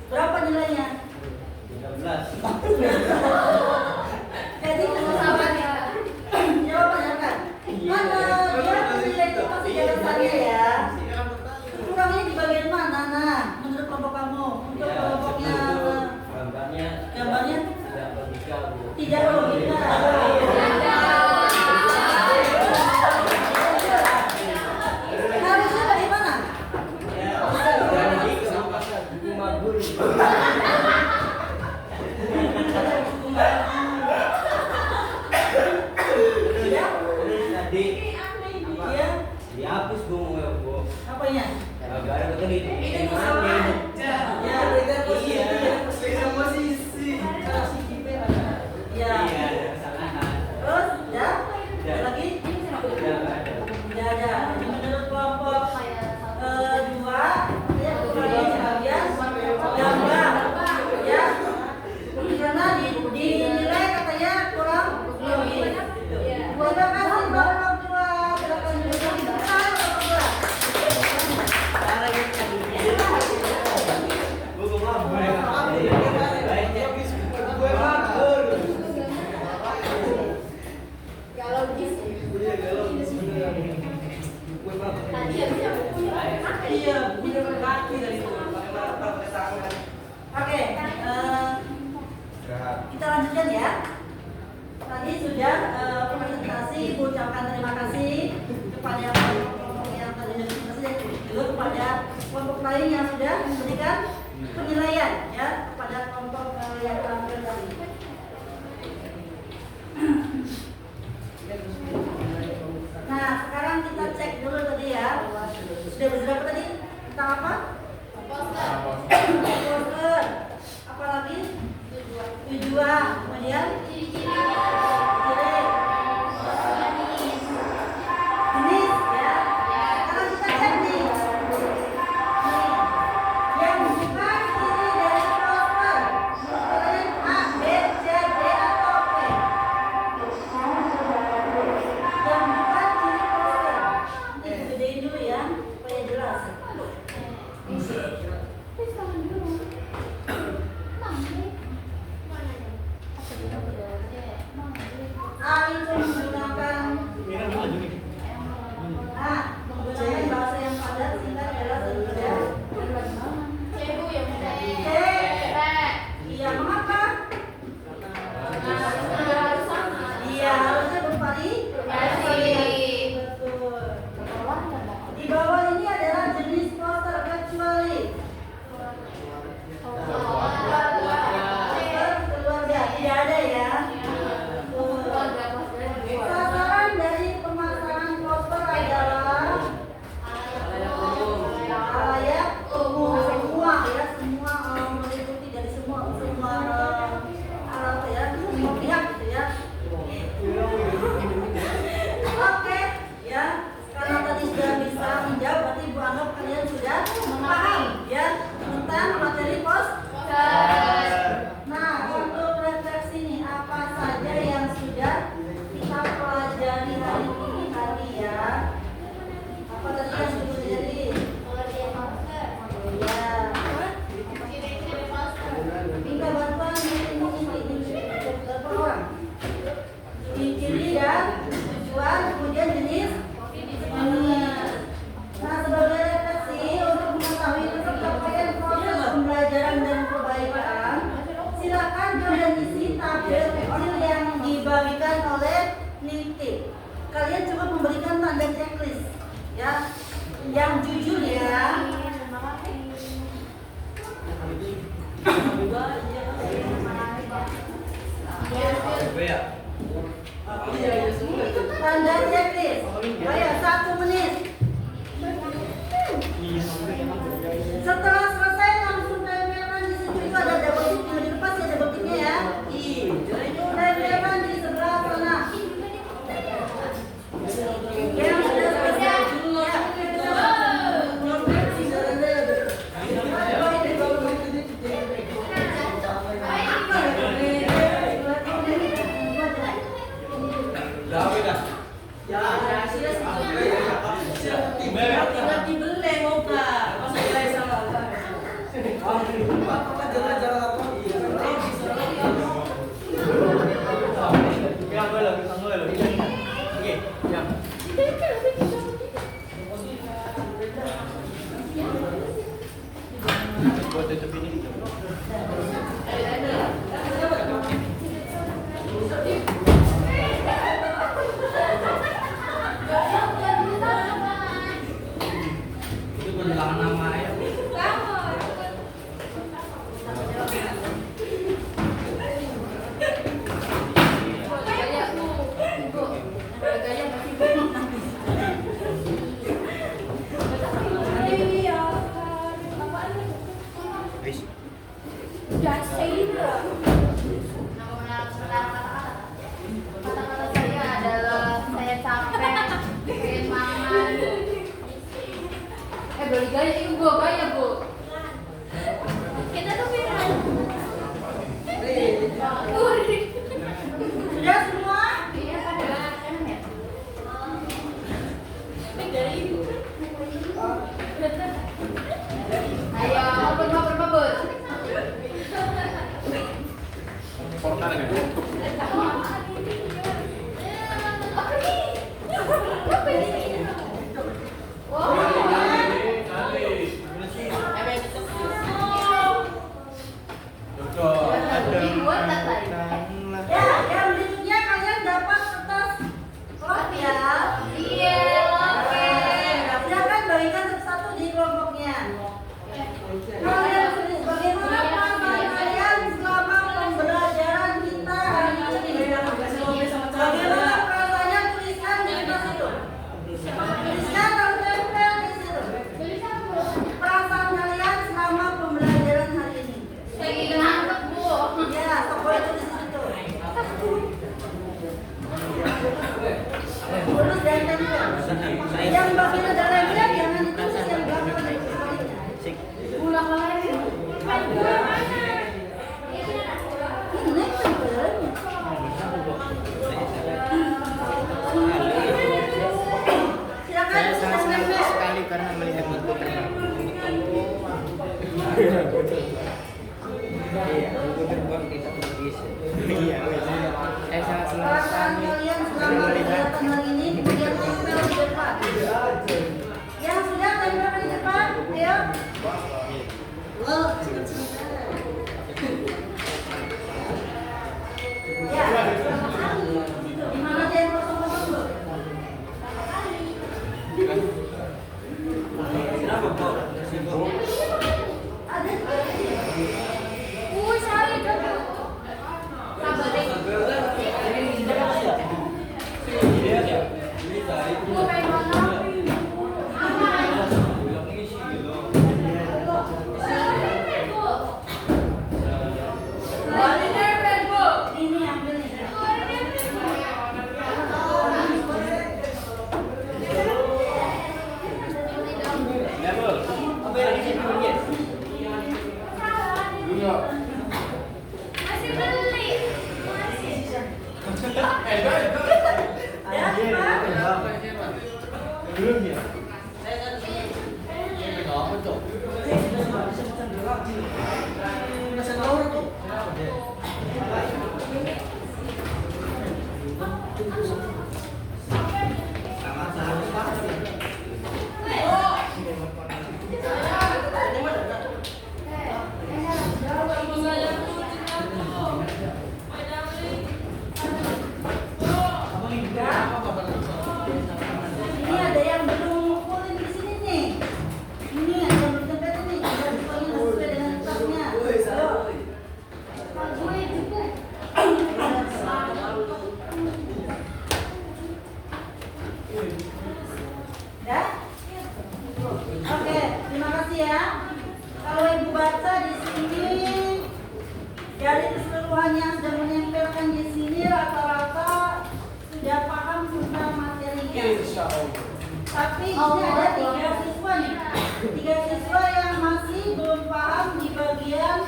Berapa nilainya? 13. Jadi kesabarannya. Jawabannya kan? Mana dia nilai itu masih jalan saja ya. Kurangnya di bagian mana, nah? Menurut kelompok kamu? Untuk kelompoknya gambarnya tidak logika, Bu. tidak logika. Harusnya bagaimana? Buku mabur. Ya? Terus tadi Iya. dihapus Bu. Apanya? Gara-gara itu di Ya, Beda posisi. ya. Terus, ya? Ada lagi? Tidak ada. Tidak ada. Jadi menurut kelompok dua, ya kekurangannya sebagian gambar. dan checklist ya. Yang jujur ya. Tanda checklist. Ayo 1 menit. Setelah selesai langsung tempelkan di situ, itu ada double tick, jangan dilepas ya double ticknya ya. Tempelkan di sebelah sana. Yang sudah selesai. Buat tutup ini. Itu penjelasan nama ya. Wis. Kata-kata saya adalah saya capek, pengen makan. Beli gaya, itu gua gaya bu. Kita tuh pengen. Sudah semua? Iya pada enak ya. Dari ibu. Ayo, mabur. Portal kan? Ya, yang berikutnya kalian dapat kertas lot ya. Iya, oke. Silakan bagikan satu-satu di kelompoknya. Kalian tulis bagaimana perasaan kalian selama pembelajaran kita hari ini. Bagaimana perasaannya, tuliskan di kertas itu. Tuliskan atau tempel di situ. Perasaan kalian selama pembelajaran hari ini. Lagi nangkep bu. Ya, boleh tulis di situ. Tulis dan tempel. Yang bagian ada lemnya jangan ditulis yang belakang sebaliknya. Ulang lagi. Ini tempelnya. Silakan Saya sangat senang tempel. sekali karena melihat itu terbang. Iya, itu terbang kita bisa. Iya, saya sangat senang Perasaan sekali kalian selama melihat kegiatan hari ini kemudian tempel di depan. Yang sudah tempelkan di depan, ayo. Wow, ya. Di mana dia yang kosong-kosong, Bu? Ada. Saya dulu. Sabar deh. Bu, pengen mana? Ini ambil nih. Masih beli. Ya, Pak. belum ya. ini ada 3 siswa nih. 3 siswa yang masih belum paham di bagian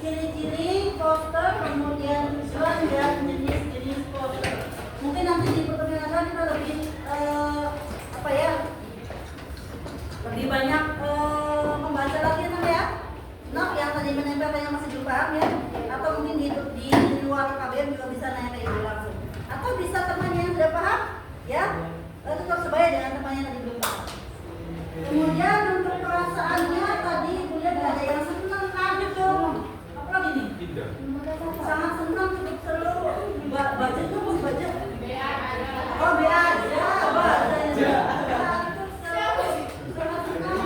ciri-ciri poster, kemudian tujuan dan jenis-jenis poster. Mungkin nanti di pertemuan akan kita lebih apa ya? Lebih banyak membaca lagi nanti ya. Nah, yang tadi menempel yang masih belum paham ya, atau mungkin di luar KBM juga bisa nanya ke ibu langsung. Atau bisa temannya yang sudah paham, ya, tetap sebaya dengan temannya yang tadi belum paham. Kemudian untuk perasaannya tadi ibu lihat ada yang senang gitu. Apa lagi nih? Sangat senang, cukup seru. Baca itu mau baca. Oh, BA aja, baca ya. Sangat senang,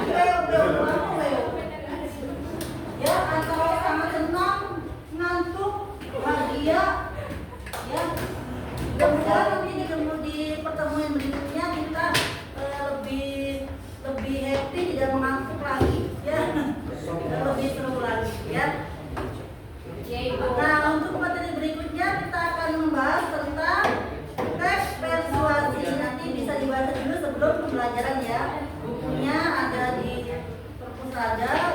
ya, antara sangat senang, ngantuk, bahagia, ya. Mudah-mudahan nanti di pertemuan berikutnya kita lebih happy, tidak mengantuk lagi, ya. Lebih seru lagi, ya. Nah, untuk materi berikutnya kita akan membahas tentang teks persuasi. Nanti bisa dibaca dulu sebelum pembelajaran ya. Bukunya ada di perpustakaan.